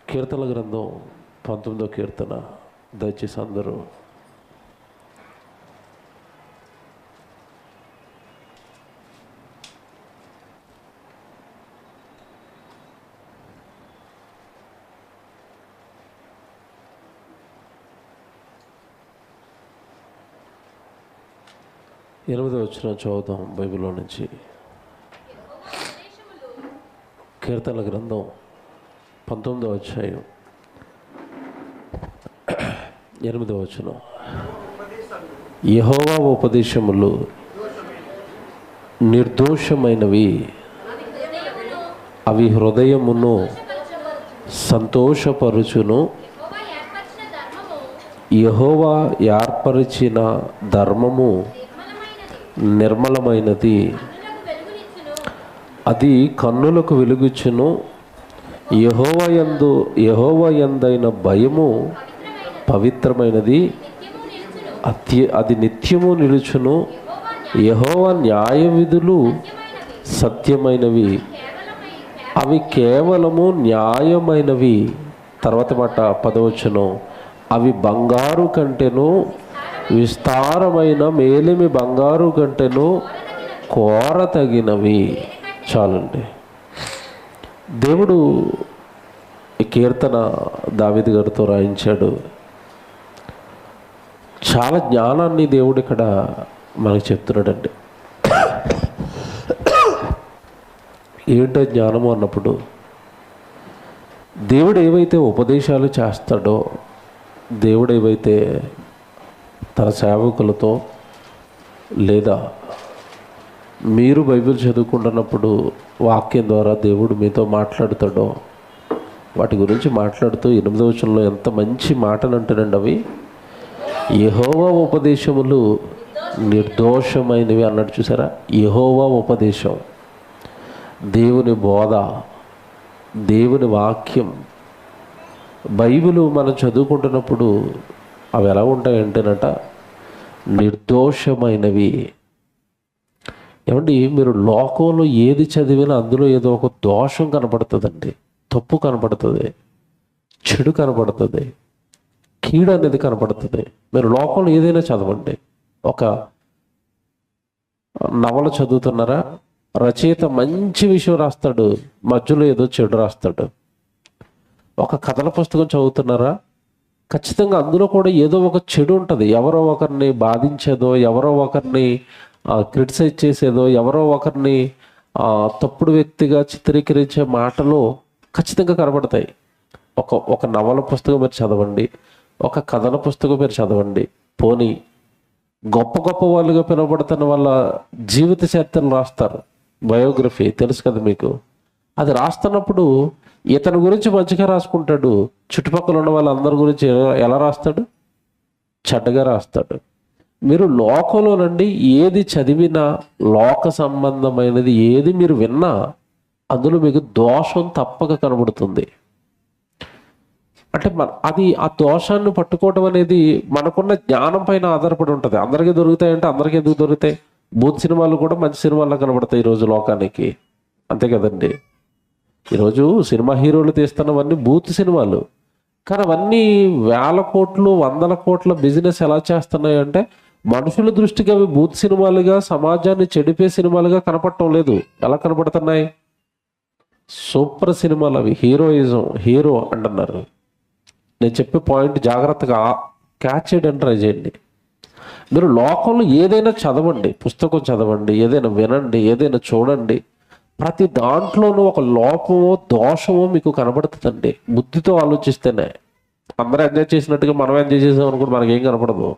కీర్తన గ్రంథం 19వ కీర్తన. దయచేసి అందరూ ఎనిమిదవ వచనం చదువుతాం బైబిల్లో నుంచి. కీర్తన గ్రంథం 19వ అధ్యాయం 8వ వచనం. యెహోవా ఉపదేశములు నిర్దోషమైనవి, అవి హృదయమును సంతోషపరుచును. యెహోవా ఏర్పరిచిన ధర్మము నిర్మలమైనది, అది కన్నులకు వెలుగుచును. యెహోవా యందైన భయము పవిత్రమైనది, అది నిత్యము నిలుచును. యెహోవా న్యాయ విధులు సత్యమైనవి, అవి కేవలము న్యాయమైనవి. తర్వాత మాట 10వ వచనం. అవి బంగారు కంటెను, విస్తారమైన మేలిమి బంగారు కంటెను కోరతగినవి. చాలండి. దేవుడు ఈ కీర్తన దావీదు గారితో రాయించాడు. చాలా జ్ఞానాన్ని దేవుడు ఇక్కడ మనకు చెప్తున్నాడండి. ఏంటో జ్ఞానము అన్నప్పుడు, దేవుడు ఏవైతే ఉపదేశాలు చేస్తాడో, దేవుడు ఏవైతే తన సేవకులతో లేదా మీరు బైబిల్ చదువుకుంటున్నప్పుడు వాక్యం ద్వారా దేవుడు మీతో మాట్లాడుతాడో, వాటి గురించి మాట్లాడుతూ 8వ వచనంలో ఎంత మంచి మాటలు అంటాడండి. అవి యెహోవా ఉపదేశములు నిర్దోషమైనవి అన్నాడు. చూసారా? యెహోవా ఉపదేశం, దేవుని బోధ, దేవుని వాక్యం, బైబిల్ మనం చదువుకుంటున్నప్పుడు అవి ఎలా ఉంటాయంటేనట నిర్దోషమైనవి. ఏమండి, మీరు లోకంలో ఏది చదివినా అందులో ఏదో ఒక దోషం కనపడుతుందండి, తప్పు కనపడుతుంది, చెడు కనపడుతుంది, కీడు అనేది కనపడుతుంది. మీరు లోకంలో ఏదైనా చదవండి. ఒక నవల చదువుతున్నారా, రచయిత మంచి విషయం రాస్తాడు, మధ్యలో ఏదో చెడు రాస్తాడు. ఒక కథల పుస్తకం చదువుతున్నారా, ఖచ్చితంగా అందులో కూడా ఏదో ఒక చెడు ఉంటుంది. ఎవరో ఒకరిని బాధించేదో, ఎవరో ఒకరిని క్రిటిసైజ్ చేసేదో, ఎవరో ఒకరిని తప్పుడు వ్యక్తిగా చిత్రీకరించే మాటలు ఖచ్చితంగా కనబడతాయి. ఒక నవల పుస్తకం మీరు చదవండి, ఒక కథల పుస్తకం మీరు చదవండి. పోనీ గొప్ప గొప్ప వాళ్ళుగా పిలువబడుతున్న వాళ్ళ జీవిత చరిత్రలు రాస్తారు, బయోగ్రఫీ తెలుసు కదా మీకు. అది రాస్తున్నప్పుడు ఇతని గురించి మంచిగా రాసుకుంటాడు, చుట్టుపక్కల ఉన్న వాళ్ళందరి గురించి ఎలా రాస్తాడు? చెడ్డగా రాస్తాడు. మీరు లోకంలోనండి ఏది చదివినా, లోక సంబంధమైనది ఏది మీరు విన్నా అందులో మీకు దోషం తప్పక కనబడుతుంది. అంటే ఆ దోషాన్ని పట్టుకోవడం అనేది మనకున్న జ్ఞానం పైన ఆధారపడి ఉంటుంది. అందరికీ దొరుకుతాయంటే అందరికీ ఎందుకు దొరుకుతాయి? బూత్ సినిమాలు కూడా మంచి సినిమాల్లో కనబడతాయి ఈరోజు లోకానికి, అంతే కదండి. ఈరోజు సినిమా హీరోలు తీస్తున్నవన్నీ బూత్ సినిమాలు, కానీ అవన్నీ వేల కోట్లు, వందల కోట్ల బిజినెస్ ఎలా చేస్తున్నాయి అంటే మనుషుల దృష్టికి అవి బూత్ సినిమాలుగా, సమాజాన్ని చెడిపే సినిమాలుగా కనపడటం లేదు. ఎలా కనపడుతున్నాయి? సూపర్ సినిమాలు అవి, హీరోయిజం, హీరో అంటున్నారు. నేను చెప్పే పాయింట్ జాగ్రత్తగా క్యాచ్ చేయడానికి ట్రై చేయండి. మీరు లోకంలో ఏదైనా చదవండి, పుస్తకం చదవండి, ఏదైనా వినండి, ఏదైనా చూడండి, ప్రతి దాంట్లోనూ ఒక లోపమో దోషమో మీకు కనబడుతుందండి. బుద్ధితో ఆలోచిస్తేనే. అందరూ ఎంజాయ్ చేసినట్టుగా మనం ఎంజాయ్ చేసాం అనుకుంటే మనకేం కనపడదు,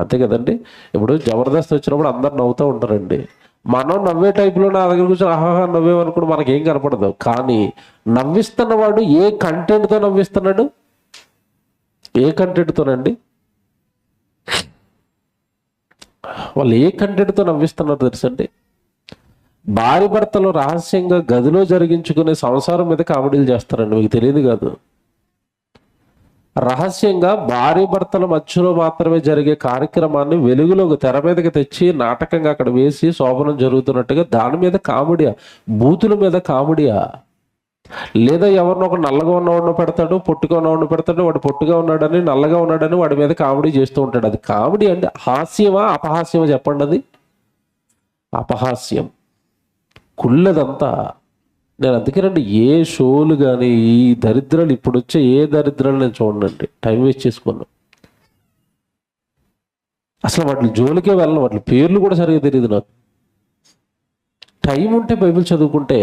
అంతే కదండి. ఇప్పుడు జబర్దస్త్ వచ్చినప్పుడు అందరు నవ్వుతూ ఉంటారండి. మనం నవ్వే టైప్లో నా దగ్గర కూర్చొని ఆహాహా నవ్వేమనుకుంటే మనకేం కనపడదు. కానీ నవ్విస్తున్నవాడు ఏ కంటెంట్తో నవ్విస్తున్నాడు? ఏ కంటెంట్తోనండి? వాళ్ళు ఏ కంటెంట్తో నవ్విస్తున్నారు తెలుసండి? భార్య భర్తలు రహస్యంగా గదిలో జరిగించుకునే సంసారం మీద కామెడీలు చేస్తారండి, మీకు తెలియదు కాదు. రహస్యంగా భార్య భర్తల మధ్యలో మాత్రమే జరిగే కార్యక్రమాన్ని వెలుగులోకి తెర మీదకి తెచ్చి నాటకంగా అక్కడ వేసి శోభనం జరుగుతున్నట్టుగా దాని మీద కామెడియా, బూతుల మీద కామెడియా. లేదా ఎవరినో ఒక నల్లగా ఉన్నవాడిని పెడతాడు, పొట్టుగా ఉన్నవాడిని పెడతాడు. వాడు పొట్టుగా ఉన్నాడని నల్లగా ఉన్నాడని వాడి మీద కామెడీ చేస్తూ ఉంటాడు. అది కామెడీ అంటే హాస్యమా అపహాస్యమా చెప్పండి? అది అపహాస్యం, కుళ్ళదంతా. నేను అందుకేనండి ఏ షోలు కానీ ఈ దరిద్రాలు ఇప్పుడు వచ్చే ఏ దరిద్రాలు నేను చూడండి, టైం వేస్ట్ చేసుకున్నాను. అసలు వాటి జోలికే వెళ్ళను, వాటి పేర్లు కూడా సరిగ్గా తెలియదు నాకు. టైం ఉంటే బైబిల్ చదువుకుంటే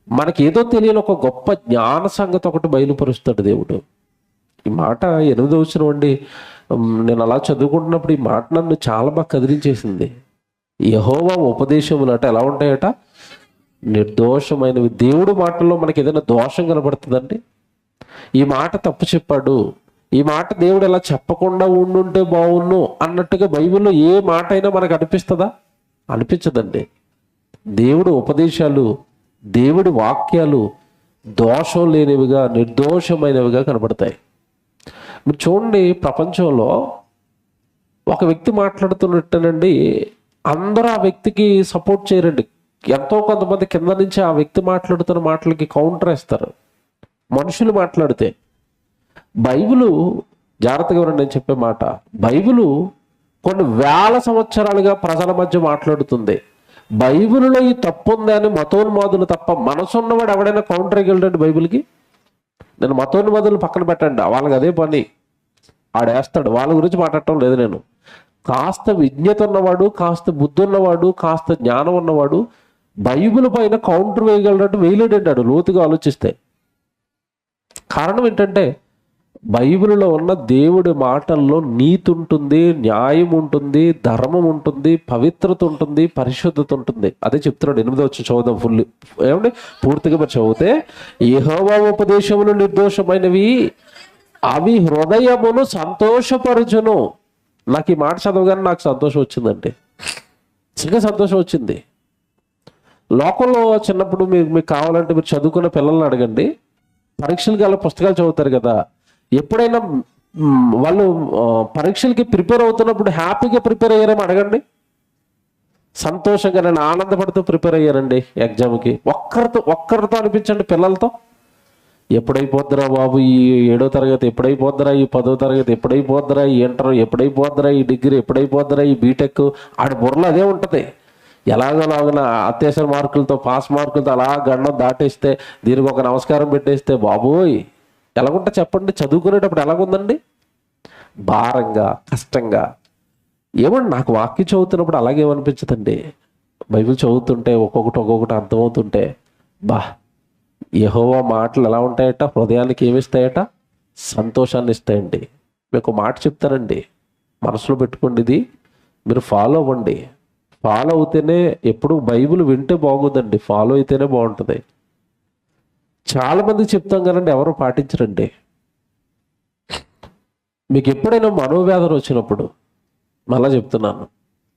మనకి ఏదో తెలియని ఒక గొప్ప జ్ఞాన సంగతి ఒకటి బయలుపరుస్తాడు దేవుడు. ఈ మాట 8వ వచనం అండి. నేను అలా చదువుకుంటున్నప్పుడు ఈ మాట నన్ను చాలా బాగా కదిలించేసింది. యెహోవా ఉపదేశములు అట ఎలా ఉంటాయట? నిర్దోషమైనవి. దేవుడు మాటల్లో మనకి ఏదైనా దోషం కనబడుతుందండి? ఈ మాట తప్పు చెప్పాడు, ఈ మాట దేవుడు ఎలా చెప్పకుండా ఉండుంటే బాగున్ను అన్నట్టుగా బైబిల్లో ఏ మాట అయినా మనకు అనిపిస్తుందా? అనిపించదండి. దేవుడు ఉపదేశాలు, దేవుడి వాక్యాలు దోషం లేనివిగా, నిర్దోషమైనవిగా కనబడతాయి. మీరు చూడండి, ప్రపంచంలో ఒక వ్యక్తి మాట్లాడుతున్నట్టేనండి, అందరూ ఆ వ్యక్తికి సపోర్ట్ చేయరండి. ఎంతో కొంతమంది కింద నుంచి ఆ వ్యక్తి మాట్లాడుతున్న మాటలకి కౌంటర్ వేస్తారు. మనుషులు మాట్లాడితే బైబిలు, జాగ్రత్తగా వినండి నేను చెప్పే మాట, బైబిలు కొన్ని వేల సంవత్సరాలుగా ప్రజల మధ్య మాట్లాడుతుంది. బైబిల్లో ఈ తప్పు ఉంది అని మతోన్మాదులు తప్ప మనసున్నవాడు ఎవడైనా కౌంటర్ వెళ్ళండి బైబిల్కి. నేను మతోన్మాదులు పక్కన పెట్టండి, వాళ్ళకి అదే పని, ఆడేస్తాడు. వాళ్ళ గురించి మాట్లాడటం లేదు నేను. కాస్త విజ్ఞత ఉన్నవాడు, కాస్త బుద్ధి ఉన్నవాడు, కాస్త జ్ఞానం ఉన్నవాడు బైబిల్ పైన కౌంటర్ వేయగలడు, వేయలేడండి ఆడు లోతుగా ఆలోచిస్తే. కారణం ఏంటంటే బైబిల్లో ఉన్న దేవుడి మాటల్లో నీతి ఉంటుంది, న్యాయం ఉంటుంది, ధర్మం ఉంటుంది, పవిత్రత ఉంటుంది, పరిశుద్ధత ఉంటుంది. అదే చెప్తున్నాడు. 8వ వచనం చదువుదాం ఫుల్. ఏమండి పూర్తిగా మరి చదివితే, యెహోవా ఉపదేశములు నిర్దోషమైనవి, అవి హృదయమును సంతోషపరచును. నాకు ఈ మాట చదవగానే నాకు సంతోషం వచ్చిందండి, చిన్న సంతోషం వచ్చింది. లోకంలో చిన్నప్పుడు మీకు కావాలంటే మీరు చదువుకున్న పిల్లల్ని అడగండి, పరీక్షలకి అలా పుస్తకాలు చదువుతారు కదా, ఎప్పుడైనా వాళ్ళు పరీక్షలకి ప్రిపేర్ అవుతున్నప్పుడు హ్యాపీగా ప్రిపేర్ అయ్యారేమో అడగండి. సంతోషంగా నేను ఆనందపడుతూ ప్రిపేర్ అయ్యారండి ఎగ్జామ్కి. ఒక్కరితో అనిపించండి, పిల్లలతో. ఎప్పుడైపోద్దురా బాబు ఈ 7వ తరగతి, ఎప్పుడైపోద్దురా ఈ 10వ తరగతి, ఎప్పుడైపోద్దురా ఈ ఇంటర్, ఎప్పుడైపోద్దురా ఈ డిగ్రీ, ఎప్పుడైపోద్దురా ఈ బీటెక్. ఆడి బుర్రలో అదే ఉంటుంది. ఎలాగోలాగిన అత్యవసర మార్కులతో, పాస్ మార్కులతో అలా గండం దాటేస్తే, దీనికి ఒక నమస్కారం పెట్టేస్తే, బాబోయ్ ఎలాగుంటా చెప్పండి? చదువుకునేటప్పుడు ఎలాగుందండి? భారంగా, కష్టంగా. ఏమండి నాకు వాక్యం చదువుతున్నప్పుడు అలాగేమనిపించదండి. బైబిల్ చదువుతుంటే ఒక్కొక్కటి అర్థమవుతుంటే, బా యెహోవా మాటలు ఎలా ఉంటాయట? హృదయానికి ఏమిస్తాయట? సంతోషాన్ని ఇస్తాయండి. మీకు మాట చెప్తానండి, మనసులో పెట్టుకోండి, ఇది మీరు ఫాలో అవ్వండి. ఫాలో అవుతేనే, ఎప్పుడు బైబిల్ వింటే బాగోదండి, ఫాలో అయితేనే బాగుంటుంది. చాలామంది చెప్తాం కదండి, ఎవరు పాటించరండి. మీకు ఎప్పుడైనా మనోవేదన వచ్చినప్పుడు, మళ్ళా చెప్తున్నాను,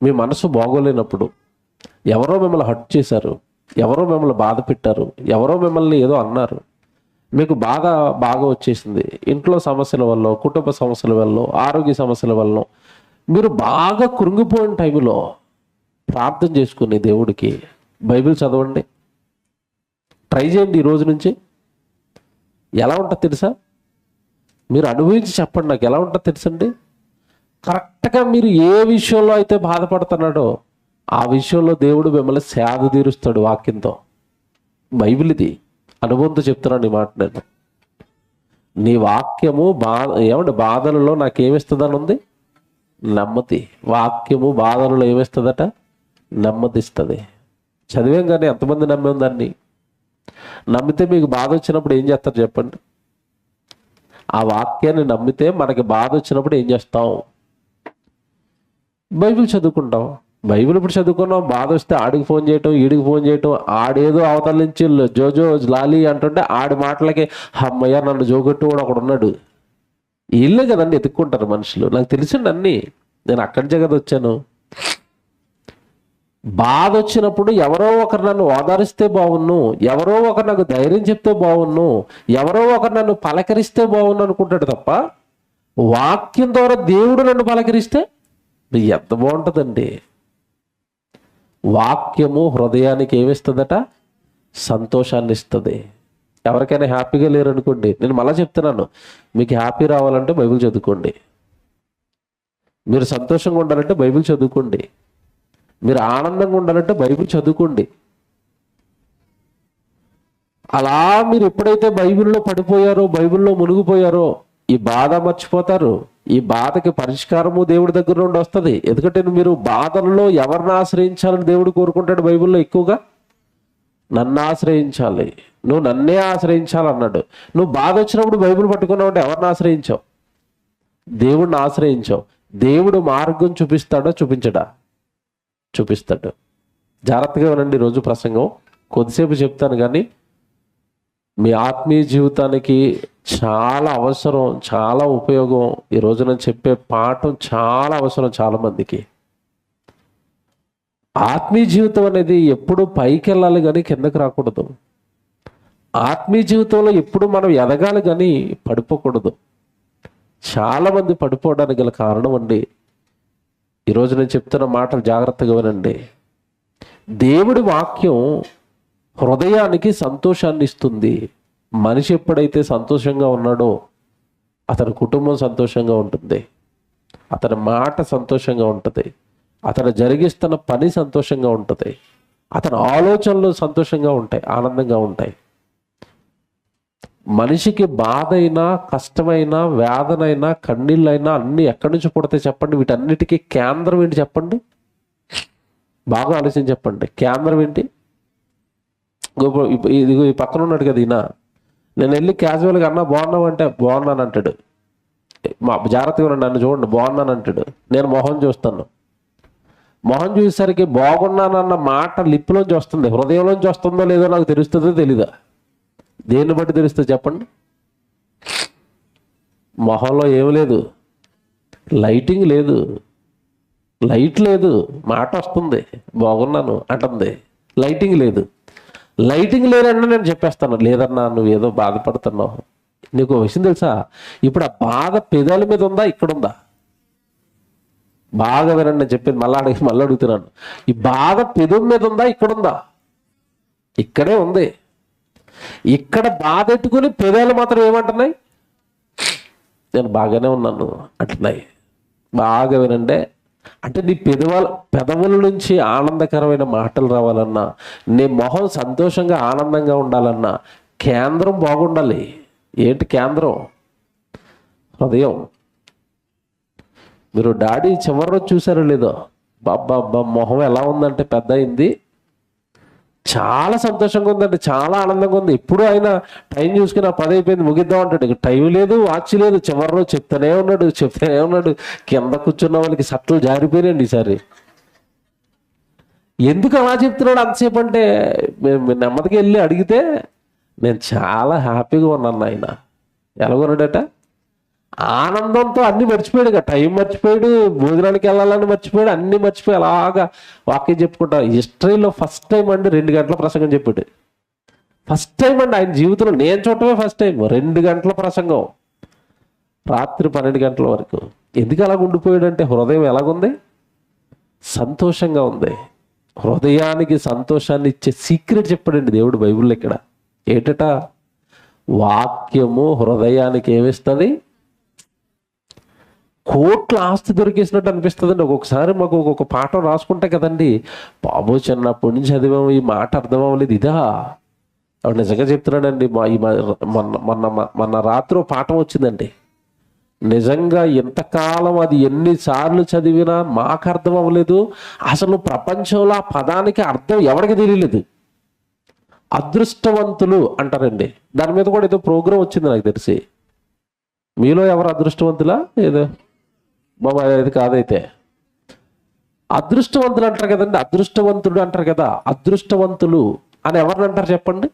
మీ మనసు బాగోలేనప్పుడు, ఎవరో మిమ్మల్ని హర్ట్ చేశారు, ఎవరో మిమ్మల్ని బాధ పెట్టారు, ఎవరో మిమ్మల్ని ఏదో అన్నారు, మీకు బాగా వచ్చేసింది, ఇంట్లో సమస్యల వల్ల, కుటుంబ సమస్యల వల్ల, ఆరోగ్య సమస్యల వల్ల, మీరు బాగా కృంగిపోయిన టైంలో ప్రార్థన చేసుకుని దేవుడికి బైబిల్ చదవండి. ట్రై చేయండి ఈ రోజు నుంచి. ఎలా ఉంటుంది తెలుసా? మీరు అనుభవించి చెప్పండి నాకు ఎలా ఉంటుంది తెలుసండి. కరెక్ట్గా మీరు ఏ విషయంలో అయితే బాధపడుతున్నాడో ఆ విషయంలో దేవుడు మిమ్మల్ని సేద తీరుస్తాడు వాక్యంతో. బైబిల్ ఇది, అనుభవంతో చెప్తున్నాను ఈ మాట నేను. నీ వాక్యము ఏమంటే బాధలలో నాకేమిస్తుందని ఉంది? నెమ్మది. వాక్యము బాధలలో ఏమిస్తుందట? నెమ్మదిస్తుంది. చదివేం కానీ ఎంతమంది నమ్మేం దాన్ని? నమ్మితే మీకు బాధ వచ్చినప్పుడు ఏం చేస్తారు చెప్పండి? ఆ వాక్యాన్ని నమ్మితే మనకి బాధ వచ్చినప్పుడు ఏం చేస్తాం? బైబిల్ చదువుకుంటాం. బైబిల్ ఇప్పుడు చదువుకున్నాం, బాధ వస్తే ఆడికి ఫోన్ చేయటం, ఈడికి ఫోన్ చేయటం, ఆడేదో అవతల నుంచి జోజో లాలి అంటుంటే ఆడి మాటలకి అమ్మయ్య నన్ను జోగొట్టు కూడా ఒకడు ఉన్నాడు. వీళ్ళే కదండి ఎత్తుక్కుంటారు మనుషులు. నాకు తెలిసిండి అన్నీ, నేను అక్కడి నుంచి కదా వచ్చాను. బాధ వచ్చినప్పుడు ఎవరో ఒకరు నన్ను ఓదారిస్తే బాగున్ను, ఎవరో ఒకరు నాకు ధైర్యం చెప్తే బాగున్ను, ఎవరో ఒకరు నన్ను పలకరిస్తే బాగున్ను అనుకుంటాడు తప్ప, వాక్యం ద్వారా దేవుడు నన్ను పలకరిస్తే ఎంత బాగుంటుందండి. వాక్యము హృదయానికి ఏమిస్తుందట? సంతోషాన్ని ఇస్తుంది. ఎవరికైనా హ్యాపీగా లేరనుకోండి, నేను మళ్ళీ చెప్తున్నాను, మీకు హ్యాపీ రావాలంటే బైబిల్ చదువుకోండి. మీరు సంతోషంగా ఉండాలంటే బైబిల్ చదువుకోండి. మీరు ఆనందంగా ఉండాలంటే బైబిల్ చదువుకోండి. అలా మీరు ఎప్పుడైతే బైబిల్లో పడిపోయారో, బైబిల్లో మునిగిపోయారో, ఈ బాధ మర్చిపోతారు. ఈ బాధకి పరిష్కారము దేవుడి దగ్గర నుండి వస్తుంది. ఎందుకంటే మీరు బాధల్లో ఎవరిని ఆశ్రయించాలని దేవుడు కోరుకుంటాడు బైబిల్లో ఎక్కువగా? నన్ను ఆశ్రయించాలి, నువ్వు నన్నే ఆశ్రయించాలన్నాడు. నువ్వు బాధ వచ్చినప్పుడు బైబిల్ పట్టుకున్నావు అంటే ఎవరిని ఆశ్రయించావు? దేవుడిని ఆశ్రయించావు. దేవుడు మార్గం చూపిస్తాడో చూపించడా? చూపిస్తాడు. జాగ్రత్తగా వినండి. రోజు ప్రసంగం కొద్దిసేపు చెప్తాను, కానీ మీ ఆత్మీయ జీవితానికి చాలా అవసరం, చాలా ఉపయోగం. ఈ రోజు నేను చెప్పే పాఠం చాలా అవసరం చాలామందికి. ఆత్మీయ జీవితం అనేది ఎప్పుడు పైకి వెళ్ళాలి కానీ కిందకి రాకూడదు. ఆత్మీయ జీవితంలో ఎప్పుడు మనం ఎదగాలి కానీ పడిపోకూడదు. చాలామంది పడిపోవడానికి గల కారణం అండి, ఈరోజు నేను చెప్తున్న మాటలు జాగ్రత్తగా వినండి. దేవుడి వాక్యం హృదయానికి సంతోషాన్ని ఇస్తుంది. మనిషి ఎప్పుడైతే సంతోషంగా ఉన్నాడో అతని కుటుంబం సంతోషంగా ఉంటుంది, అతని మాట సంతోషంగా ఉంటుంది, అతను జరిగిస్తున్న పని సంతోషంగా ఉంటుంది, అతని ఆలోచనలు సంతోషంగా ఉంటాయి, ఆనందంగా ఉంటాయి. మనిషికి బాధ అయినా, కష్టమైనా, వేదనైనా, కన్నీళ్ళైనా అన్నీ ఎక్కడి నుంచి పుడతాయి చెప్పండి? వీటన్నిటికీ కేంద్రం ఏంటి చెప్పండి? బాగా ఆలోచించి చెప్పండి. కేంద్రం ఏంటి? ఇదిగో ఈ పక్కన ఉన్నాడు కదా ఈయన, నేను వెళ్ళి క్యాజువల్గా అన్నా బాగున్నావు అంటే బాగున్నాను అంటాడు. మా జాగ్రత్తగా నన్ను చూడండి, బాగున్నాను అంటాడు. నేను మొహం చూస్తాను. మొహం చూసేసరికి బాగున్నానన్న మాట లిప్లోంచి వస్తుంది, హృదయంలోంచి వస్తుందో లేదో నాకు తెలుస్తుందో తెలీదా? దేన్ని బట్టి తెలుస్తుంది చెప్పండి? మొహంలో ఏం లేదు, లైటింగ్ లేదు, లైట్ లేదు, మాట వస్తుంది బాగున్నాను అంటుంది, లైటింగ్ లేదు. లైటింగ్ లేదన్నా నేను చెప్పేస్తాను, లేదన్నా నువ్వు ఏదో బాధపడుతున్నావు. నీకు విషయం తెలుసా? ఇప్పుడు ఆ బాధ పెదాల మీద ఉందా, ఇక్కడ ఉందా? బాగా వినండి, నేను చెప్పింది మళ్ళీ అడుగుతున్నాను. ఈ బాధ పెదం మీద ఉందా, ఇక్కడ ఉందా? ఇక్కడే ఉంది. ఇక్కడ బాధ ఎట్టుకుని పెదాలు మాత్రం ఏమంటున్నాయి? నేను బాగానే ఉన్నాను అంటున్నాయి. బాగా వినండి. అంటే నీ పెదవుల నుంచి ఆనందకరమైన మాటలు రావాలన్నా, నీ మొహం సంతోషంగా ఆనందంగా ఉండాలన్నా కేంద్రం బాగుండాలి. ఏంటి కేంద్రం? హృదయం. మీరు డాడీ చివరి రోజు చూసారో లేదో, బాబ్బా మొహం ఎలా ఉందంటే పెద్ద అయింది, చాలా సంతోషంగా ఉందండి, చాలా ఆనందంగా ఉంది. ఎప్పుడు ఆయన టైం చూసుకుని ఆ 10 అయిపోయింది ముగిద్దాం అంటాడు. టైం లేదు, వాచ్ లేదు. చివరి రోజు చెప్తానే ఉన్నాడు. కింద కూర్చున్న వాళ్ళకి సట్లు జారిపోయాయండి ఈసారి. ఎందుకు అలా చెప్తున్నాడు అంతసేపు అంటే, మేము నెమ్మదికి వెళ్ళి అడిగితే నేను చాలా హ్యాపీగా ఉన్నాను. ఆయన ఎలాగొన్నాడట? ఆనందంతో అన్ని మర్చిపోయాడు. టైం మర్చిపోయాడు, భోజనానికి వెళ్ళాలని మర్చిపోయాడు, అన్ని మర్చిపోయి అలాగా వాక్యం చెప్పుకుంటా. హిస్టరీలో ఫస్ట్ టైం అండి 2 గంటల ప్రసంగం చెప్పాడు. ఫస్ట్ టైం అండి ఆయన జీవితంలో, నేను చూడటమే ఫస్ట్ టైం. 2 గంటల ప్రసంగం, రాత్రి 12 గంటల వరకు. ఎందుకు అలాగ ఉండిపోయాడంటే హృదయం ఎలాగుంది? సంతోషంగా ఉంది. హృదయానికి సంతోషాన్ని ఇచ్చే సీక్రెట్ చెప్పాడండి దేవుడు బైబిల్లో. ఇక్కడ ఏటట? వాక్యము హృదయానికి ఏమిస్తుంది? కోట్ల ఆస్తి దొరికేసినట్టు అనిపిస్తుందండి ఒక్కొక్కసారి. మాకు ఒక్కొక్క పాఠం రాసుకుంటే కదండి, బాబు చిన్నప్పటి నుంచి చదివాము, ఈ మాట అర్థం అవ్వలేదు. ఇదా ఆవిడ నిజంగా చెప్తున్నాడండి. మొన్న రాత్రి పాఠం వచ్చిందండి. నిజంగా ఎంతకాలం అది ఎన్నిసార్లు చదివినా మాకు అర్థం అవ్వలేదు. అసలు ప్రపంచంలో ఆ పదానికి అర్థం ఎవరికి తెలియలేదు. అదృష్టవంతులు అంటారండి. దాని మీద కూడా ఏదో ప్రోగ్రాం వచ్చింది నాకు తెలిసి. మీలో ఎవరు అదృష్టవంతులా? ఏదో బాబా ఇది కాదైతే అదృష్టవంతులు అంటారు కదండి. అదృష్టవంతుడు అంటారు కదా. అదృష్టవంతులు అని ఎవరిని అంటారు చెప్పండి?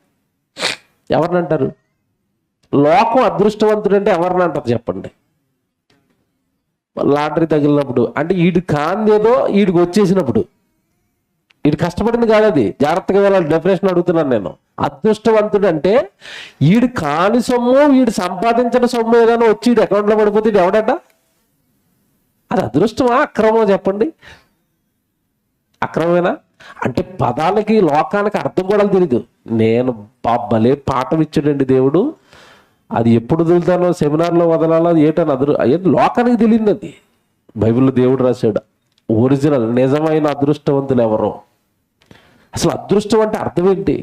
ఎవరిని అంటారు? లోకం అదృష్టవంతుడు అంటే ఎవరిని అంటారు చెప్పండి? లాటరీ తగిలినప్పుడు, అంటే వీడి కాందేదో వీడికి వచ్చేసినప్పుడు. వీడు కష్టపడింది కాదు అది. జాగ్రత్తగా వెళ్ళాలి. డెఫినేషన్ అడుగుతున్నాను నేను. అదృష్టవంతుడు అంటే వీడు కాని సొమ్ము, వీడు సంపాదించిన సొమ్ము ఏదైనా వచ్చి వీడు అకౌంట్లో పడిపోతే వీడు ఎవడట? అది అదృష్టమా, అక్రమమా చెప్పండి? అక్రమమేనా? అంటే పదాలకి లోకానికి అర్థం కూడా తెలియదు. నేను భలే పాఠం ఇచ్చాడండి దేవుడు, అది ఎప్పుడు వదులుతానో, సెమినార్లో వదలాలో ఏటని లోకానికి తెలియదు. అది బైబిల్లో దేవుడు రాశాడు. ఒరిజినల్ నిజమైన అదృష్టవంతులు ఎవరో. అసలు అదృష్టం అంటే అర్థం ఏంటి?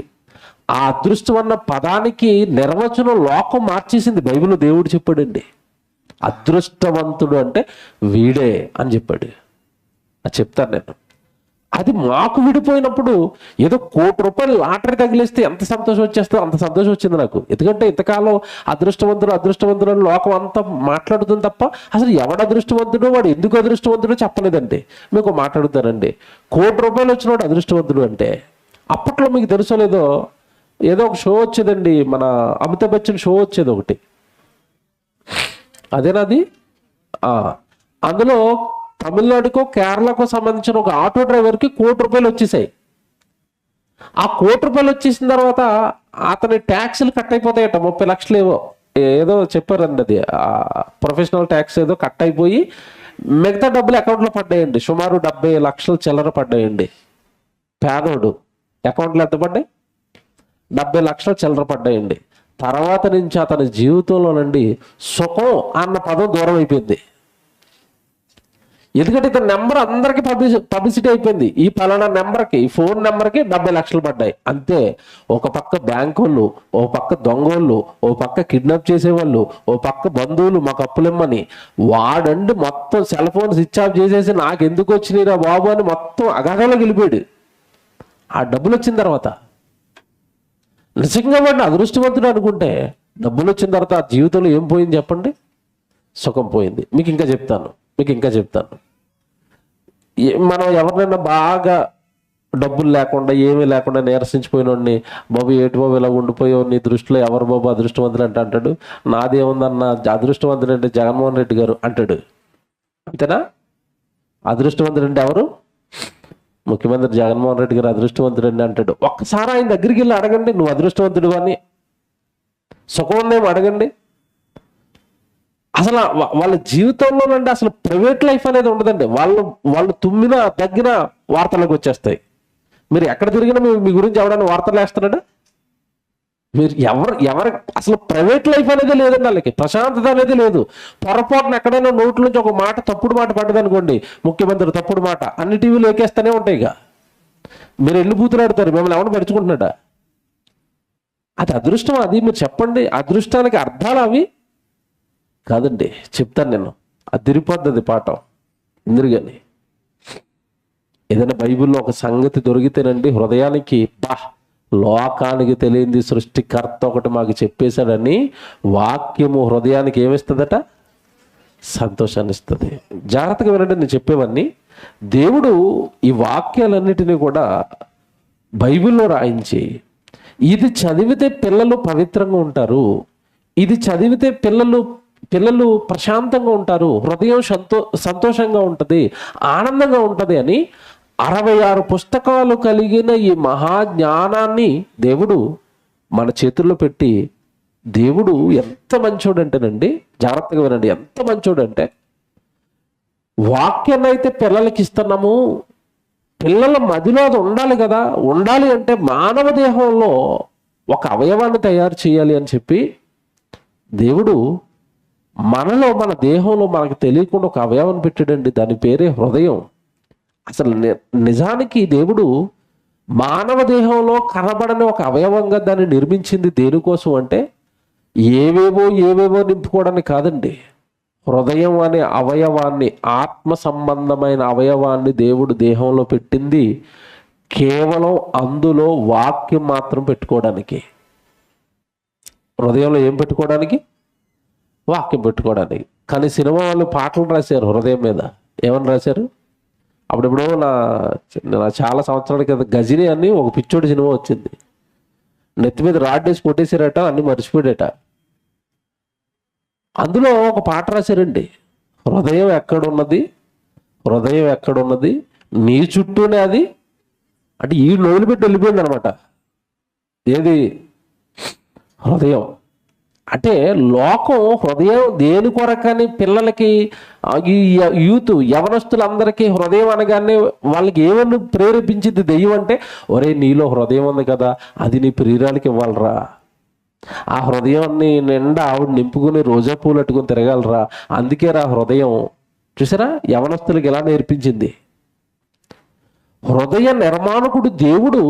ఆ అదృష్టం అన్న పదానికి నిర్వచనం లోకం మార్చేసింది. బైబిల్లో దేవుడు చెప్పాడండి, అదృష్టవంతుడు అంటే వీడే అని చెప్పాడు. అది చెప్తాను నేను. అది మాకు విడిపోయినప్పుడు ఏదో ₹1,00,00,000 లాటరీ తగిలిస్తే ఎంత సంతోషం వచ్చేస్తుందో అంత సంతోషం వచ్చింది నాకు. ఎందుకంటే ఇంతకాలం అదృష్టవంతుడు అని లోకం అంతా మాట్లాడుతుంది తప్ప అసలు ఎవడు అదృష్టవంతుడో, వాడు ఎందుకు అదృష్టవంతుడో చెప్పలేదండి. మీకు మాట్లాడుతానండి, ₹1,00,00,000 వచ్చినవాడు అదృష్టవంతుడు అంటే. అప్పట్లో మీకు తెలుసో లేదో, ఏదో ఒక షో వచ్చేదండి, మన అమితాబ్ బచ్చన్ షో వచ్చేది ఒకటి, అదేనాది. అందులో తమిళనాడుకో కేరళకో సంబంధించిన ఒక ఆటో డ్రైవర్కి ₹1,00,00,000 వచ్చేసాయి. ఆ ₹1,00,00,000 వచ్చేసిన తర్వాత అతని ట్యాక్స్లు కట్ అయిపోతాయట, 30 లక్షలు ఏదో చెప్పారండి. అది ప్రొఫెషనల్ ట్యాక్స్ ఏదో కట్ అయిపోయి మిగతా డబ్బులు అకౌంట్లో పడ్డాయండి. సుమారు 70 లక్షలు చిల్లర పడ్డాయండి. పేదోడు అకౌంట్లో ఎంత పడ్డాయి? 70 లక్షలు చిల్లర పడ్డాయండి. తర్వాత నుంచి అతని జీవితంలో నుండి సుఖం అన్న పదం దూరం అయిపోయింది. ఎందుకంటే ఇతని నెంబర్ అందరికీ పబ్లిసిటీ అయిపోయింది. ఈ పలానా నెంబర్కి, ఈ ఫోన్ నెంబర్కి 70 లక్షలు పడ్డాయి అంతే. ఒక పక్క బ్యాంకు వాళ్ళు, ఓ పక్క దొంగోళ్ళు, ఓ పక్క కిడ్నాప్ చేసేవాళ్ళు, ఓ పక్క బంధువులు మాకు అప్పులిమ్మని, వాడండి మొత్తం సెల్ ఫోన్ స్విచ్ ఆఫ్ చేసేసి నాకు ఎందుకు వచ్చినాయిరా బాబు అని మొత్తం అగాధంలోకి వెళ్ళిపోయాడు. ఆ డబ్బులు వచ్చిన తర్వాత నిజంగా వాడిని అదృష్టవంతుడు అనుకుంటే, డబ్బులు వచ్చిన తర్వాత ఆ జీవితంలో ఏం పోయింది చెప్పండి? సుఖం పోయింది. మీకు ఇంకా చెప్తాను. మనం ఎవరినైనా బాగా డబ్బులు లేకుండా ఏమీ లేకుండా నీరసించిపోయినోడిని, బాబు ఏటి బాబు ఇలా ఉండిపోయావు, నీ దృష్టిలో ఎవరు బాబు అదృష్టవంతులు అంటే అంటాడు. నాదేముందన్న, అదృష్టవంతుడు అంటే జగన్మోహన్ రెడ్డి గారు అంటాడు. అంతేనా? అదృష్టవంతుడు అంటే ఎవరు? ముఖ్యమంత్రి జగన్మోహన్ రెడ్డి గారు అదృష్టవంతుడు అని అంటాడు. ఒక్కసారి ఆయన దగ్గరికి వెళ్ళి అడగండి, నువ్వు అదృష్టవంతుడు అని, సుఖం ఉందేమో అడగండి. అసలు వాళ్ళ జీవితంలోనండి అసలు ప్రైవేట్ లైఫ్ అనేది ఉండదండి. వాళ్ళు తుమ్మినా తగ్గిన వార్తలకు వచ్చేస్తాయి. మీరు ఎక్కడ తిరిగినా మీ గురించి ఎవడైనా వార్తలు వేస్తున్నాడా? మీరు ఎవరు అసలు ప్రైవేట్ లైఫ్ అనేది లేదండి. వాళ్ళకి ప్రశాంతత అనేది లేదు. పొరపాటున ఎక్కడైనా నోట్ల నుంచి ఒక మాట, తప్పుడు మాట పడ్డది అనుకోండి, ముఖ్యమంత్రి తప్పుడు మాట, అన్ని టీవీలు ఎక్కేస్తూనే ఉంటాయి. ఇక మీరు ఎల్లు బూతులాడుతారు, మిమ్మల్ని ఎవరు పడుచుకుంటున్నాడా? అది అదృష్టం? అది మీరు చెప్పండి. అదృష్టానికి అర్థాలు అవి కాదండి. చెప్తాను నేను, అది తిరిగిపోద్ది పాఠం. ఎందుకని ఏదైనా బైబిల్లో ఒక సంగతి దొరికితేనండి హృదయానికి, లోకానికి తెలియంది సృష్టికర్త ఒకటి మాకు చెప్పేశాడని వాక్యము హృదయానికి ఏమిస్తుందట? సంతోషాన్ని ఇస్తుంది. జాగ్రత్తగా వినండి నేను చెప్పేవన్నీ. దేవుడు ఈ వాక్యాలన్నిటినీ కూడా బైబిల్లో రాయించి, ఇది చదివితే పిల్లలు పవిత్రంగా ఉంటారు, ఇది చదివితే పిల్లలు ప్రశాంతంగా ఉంటారు, హృదయం సంతోషంగా ఉంటుంది, ఆనందంగా ఉంటుంది అని 66 పుస్తకాలు కలిగిన ఈ మహాజ్ఞానాన్ని దేవుడు మన చేతుల్లో పెట్టి, దేవుడు ఎంత మంచోడంటేనండి, జాగ్రత్తగా వినండి, ఎంత మంచోడంటే, వాక్యాన్ని అయితే పిల్లలకి ఇస్తున్నాము, పిల్లల మదిలో అది ఉండాలి కదా. ఉండాలి అంటే మానవ దేహంలో ఒక అవయవాన్ని తయారు చేయాలి అని చెప్పి దేవుడు మనలో, మన దేహంలో మనకు తెలియకుండా ఒక అవయవాన్ని పెట్టాడండి. దాని పేరే హృదయం. అసలు నిజానికి దేవుడు మానవ దేహంలో కనబడని ఒక అవయవంగా దాన్ని నిర్మించింది దేనికోసం అంటే, ఏవేవో నింపుకోవడానికి కాదండి. హృదయం అనే అవయవాన్ని, ఆత్మ సంబంధమైన అవయవాన్ని దేవుడు దేహంలో పెట్టింది కేవలం అందులో వాక్యం మాత్రం పెట్టుకోవడానికి. హృదయంలో ఏం పెట్టుకోవడానికి? వాక్యం పెట్టుకోవడానికి. కానీ సినిమా వాళ్ళు పాటలు రాశారు హృదయం మీద. ఏమని రాశారు? అప్పుడెప్పుడో నా చాలా సంవత్సరాల క్రితం గజిని అని ఒక పిచ్చోడి సినిమా వచ్చింది. నెత్తి మీద రాడ్డేసి కొట్టేశారట, అన్ని మర్చిపోయాడట. అందులో ఒక పాట రాశారండి, హృదయం ఎక్కడున్నది నీ చుట్టూనే అది. అంటే ఈ నోలు పెట్టి వెళ్ళిపోయింది అనమాట. ఏది? హృదయం. అంటే లోకం హృదయం దేని కొరకని పిల్లలకి ఈ యూత్ యవనస్తులందరికీ హృదయం అనగానే వాళ్ళకి ఏమని ప్రేరేపించింది దెయ్యం అంటే, ఒరే నీలో హృదయం ఉంది కదా, అది నీ ప్రియురాలకి ఇవ్వాలరా, ఆ హృదయాన్ని నిండా ఆవిడ నింపుకుని రోజా పూలు అట్టుకుని తిరగాలరా, అందుకే రా హృదయం. చూసారా, యవనస్తులకి ఎలా నేర్పించింది. హృదయ నిర్మాణకుడు దేవుడు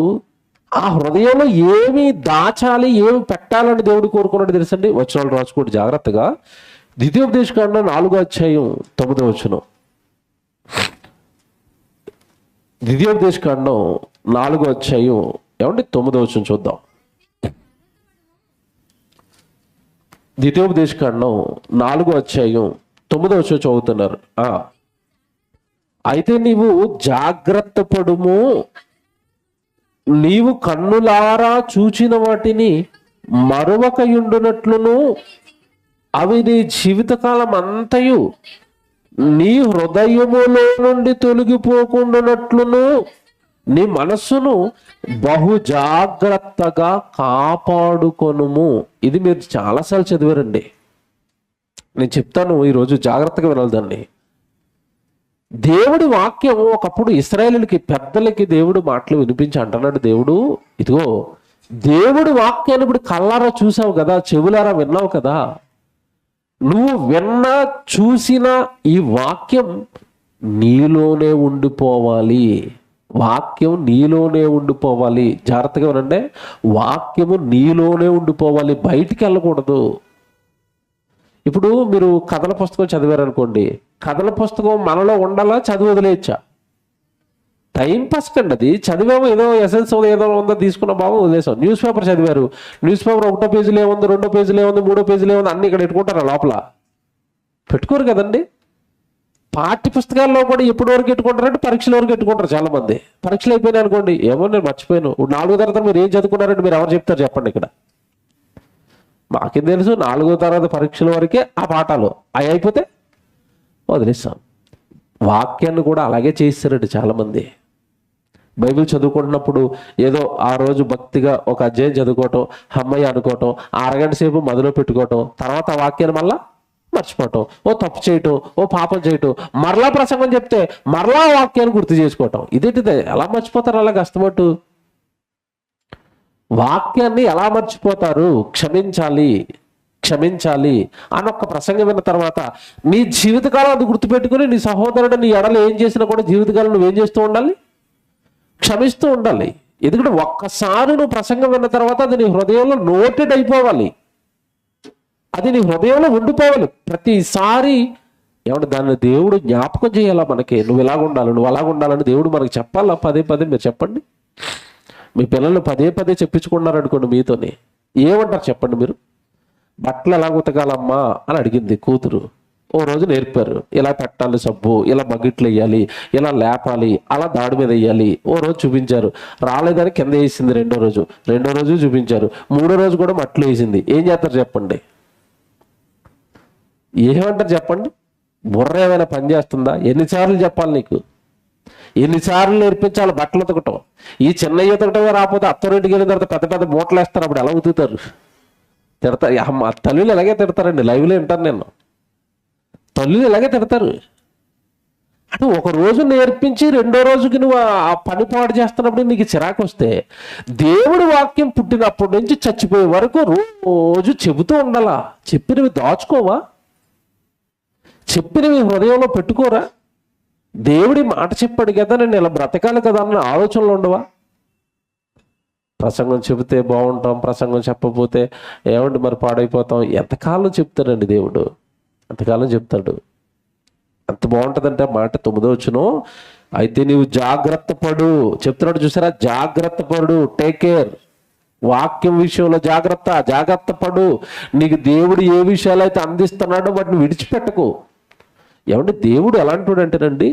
ఆ హృదయంలో ఏమి దాచాలి, ఏమి పెట్టాలని దేవుడు కోరుకున్నాడు తెలుసండి. వచనాలు రాసుకోండి జాగ్రత్తగా. ద్వితీయోపదేశకాండం 4వ అధ్యాయం 9వ వచనం. ద్వితీయోపదేశకాండం 4వ అధ్యాయం 9వ వచనం చూద్దాం. ద్వితీయోపదేశకాండం 4వ అధ్యాయం 9వ వచనం చదువుతున్నారు. అయితే నీవు జాగ్రత్త పడుము, నీవు కన్నులారా చూచిన వాటిని మరొకయుండునట్లును, అవి నీ జీవితకాలం అంతయు నీ హృదయములో నుండి తొలగిపోకుండానట్లును నీ మనస్సును బహు జాగ్రత్తగా కాపాడుకొనుము. ఇది మీరు చాలాసార్లు చదివారండి, నేను చెప్తాను, ఈరోజు జాగ్రత్తగా వినాలి దాన్ని. దేవుడి వాక్యం ఒకప్పుడు ఇశ్రాయేలులకి పెద్దలకి దేవుడు మాటలు వినిపించి అంటున్నాడు. దేవుడు, ఇదిగో దేవుడి వాక్యాన్ని ఇప్పుడు కళ్ళారా చూసావు కదా, చెవులారా విన్నావు కదా, నువ్వు విన్నా చూసిన ఈ వాక్యం నీలోనే ఉండిపోవాలి. వాక్యం నీలోనే ఉండిపోవాలి. జాగ్రత్తగా వినండి, వాక్యము నీలోనే ఉండిపోవాలి, బయటికి వెళ్ళకూడదు. ఇప్పుడు మీరు కథల పుస్తకం చదివారనుకోండి, కథల పుస్తకం మనలో ఉండాలా, చదివి వదిలేయచ్చా? టైం పాస్ కండి అది. చదివాము, ఏదో ఎసెన్స్ ఏదో ఉందో తీసుకున్న బాబు వదిలేసాం. న్యూస్ పేపర్ చదివారు, న్యూస్ పేపర్ 1వ పేజీలో ఏముంది, 2వ పేజీలో ఏముంది, 3వ పేజీలో ఏముంది, అన్ని ఇక్కడ పెట్టుకుంటారా? లోపల పెట్టుకోరు కదండి. పాఠ్య పుస్తకాల్లో కూడా ఎప్పటి వరకు పెట్టుకుంటారంటే పరీక్షల వరకు పెట్టుకుంటారు చాలా మంది. పరీక్షలు అయిపోయినాయి అనుకోండి, ఏమో నేను మర్చిపోయాను. 4వ తరగతి మీరు ఏం చదువుకున్నారంటే మీరు ఎవరు చెప్తారు చెప్పండి. ఇక్కడ మాకేం తెలుసు, 4వ తరగతి పరీక్షల వరకే ఆ పాఠాలు, అవి అయిపోతే వదిలేస్తాం. వాక్యాన్ని కూడా అలాగే చేస్తారండి చాలామంది. బైబిల్ చదువుకుంటున్నప్పుడు ఏదో ఆ రోజు భక్తిగా ఒక అధ్యాయం చదువుకోవటం, అమ్మయ్య అనుకోవటం, అరగంట సేపు మొదలు పెట్టుకోవటం, తర్వాత ఆ వాక్యాన్ని మళ్ళా మర్చిపోవటం, ఓ తప్పు చేయటం, ఓ పాపం చేయటం, మరలా ప్రసంగం చెప్తే మరలా వాక్యాన్ని గుర్తు చేసుకోవటం. ఇదేంటిదే, ఎలా మర్చిపోతారు అలా కష్టపట్టు? వాక్యాన్ని ఎలా మర్చిపోతారు? క్షమించాలి క్షమించాలి అని ఒక్క ప్రసంగం విన్న తర్వాత నీ జీవితకాలం అది గుర్తుపెట్టుకుని నీ సహోదరుడు నీ ఎడలు ఏం చేసినా కూడా జీవితకాలం నువ్వేం చేస్తూ ఉండాలి? క్షమిస్తూ ఉండాలి. ఎందుకంటే ఒక్కసారి నువ్వు ప్రసంగం విన్న తర్వాత అది నీ హృదయంలో నోటెడ్ అయిపోవాలి, అది నీ హృదయంలో ఉండిపోవాలి ప్రతిసారి. ఏమంటే దాన్ని దేవుడు జ్ఞాపకం చేయాలా మనకి, నువ్వు ఇలాగ ఉండాలి, నువ్వు అలాగ ఉండాలని దేవుడు మనకి చెప్పాలా? పదే పదే మీరు చెప్పండి. మీ పిల్లలు పదే పదే చెప్పించుకున్నారు అనుకోండి మీతోని, ఏమంటారు చెప్పండి మీరు? బట్టలు ఎలా ఉతకాలమ్మా అని అడిగింది కూతురు. ఓ రోజు నేర్పారు, ఇలా పెట్టాలి సబ్బు, ఇలా బకెట్లు వేయాలి, ఇలా లేపాలి, అలా దాడి మీద వేయాలి. ఓ రోజు చూపించారు, రాలేదని కింద వేసింది. రెండో రోజు చూపించారు, 3వ రోజు కూడా మట్లు వేసింది. ఏం చేస్తారు చెప్పండి? ఏమంటారు చెప్పండి? బుర్ర ఏమైనా పని చేస్తుందా? ఎన్నిసార్లు చెప్పాలి నీకు? ఎన్నిసార్లు నేర్పించాలి బట్టలు ఉతకటం? ఈ చిన్న ఉతకటమే రాకపోతే అత్తరింటికి వెళ్ళిన తర్వాత పెద్ద పెద్ద మూటలు వేస్తారు, అప్పుడు ఎలా ఉతుకుతారు? తిడతారు. అమ్మ తల్లులు ఎలాగే తిడతారండి, లైవ్లో వింటాను నేను, తల్లులు ఎలాగే తిడతారు. అంటే ఒక రోజు నేర్పించి రెండో రోజుకి నువ్వు ఆ పని పాడు చేస్తున్నప్పుడు నీకు చిరాకు వస్తే, దేవుడి వాక్యం పుట్టినప్పటి నుంచి చచ్చిపోయే వరకు రోజు చెబుతూ ఉండాలా? చెప్పినవి దాచుకోవా? చెప్పినవి హృదయంలో పెట్టుకోరా? దేవుడి మాట చెప్పాడు కదా, నేను ఇలా బ్రతకాలి కదా అన్న ఆలోచనలు ఉండవా? ప్రసంగం చెబితే బాగుంటాం, ప్రసంగం చెప్పకపోతే ఏమంటే మరి పాడైపోతాం. ఎంతకాలం చెప్తాడండి దేవుడు? ఎంతకాలం చెప్తాడు? అంత బాగుంటుందంటే మాట 9వ వచనం. అయితే నీవు జాగ్రత్త పడు చెప్తున్నాడు. చూసారా, జాగ్రత్త పడు, టేక్ కేర్. వాక్యం విషయంలో జాగ్రత్త పడు. నీకు దేవుడు ఏ విషయాలు అయితే అందిస్తున్నాడో వాటిని విడిచిపెట్టకు. ఏమంటే దేవుడు ఎలాంటి అంటేనండి,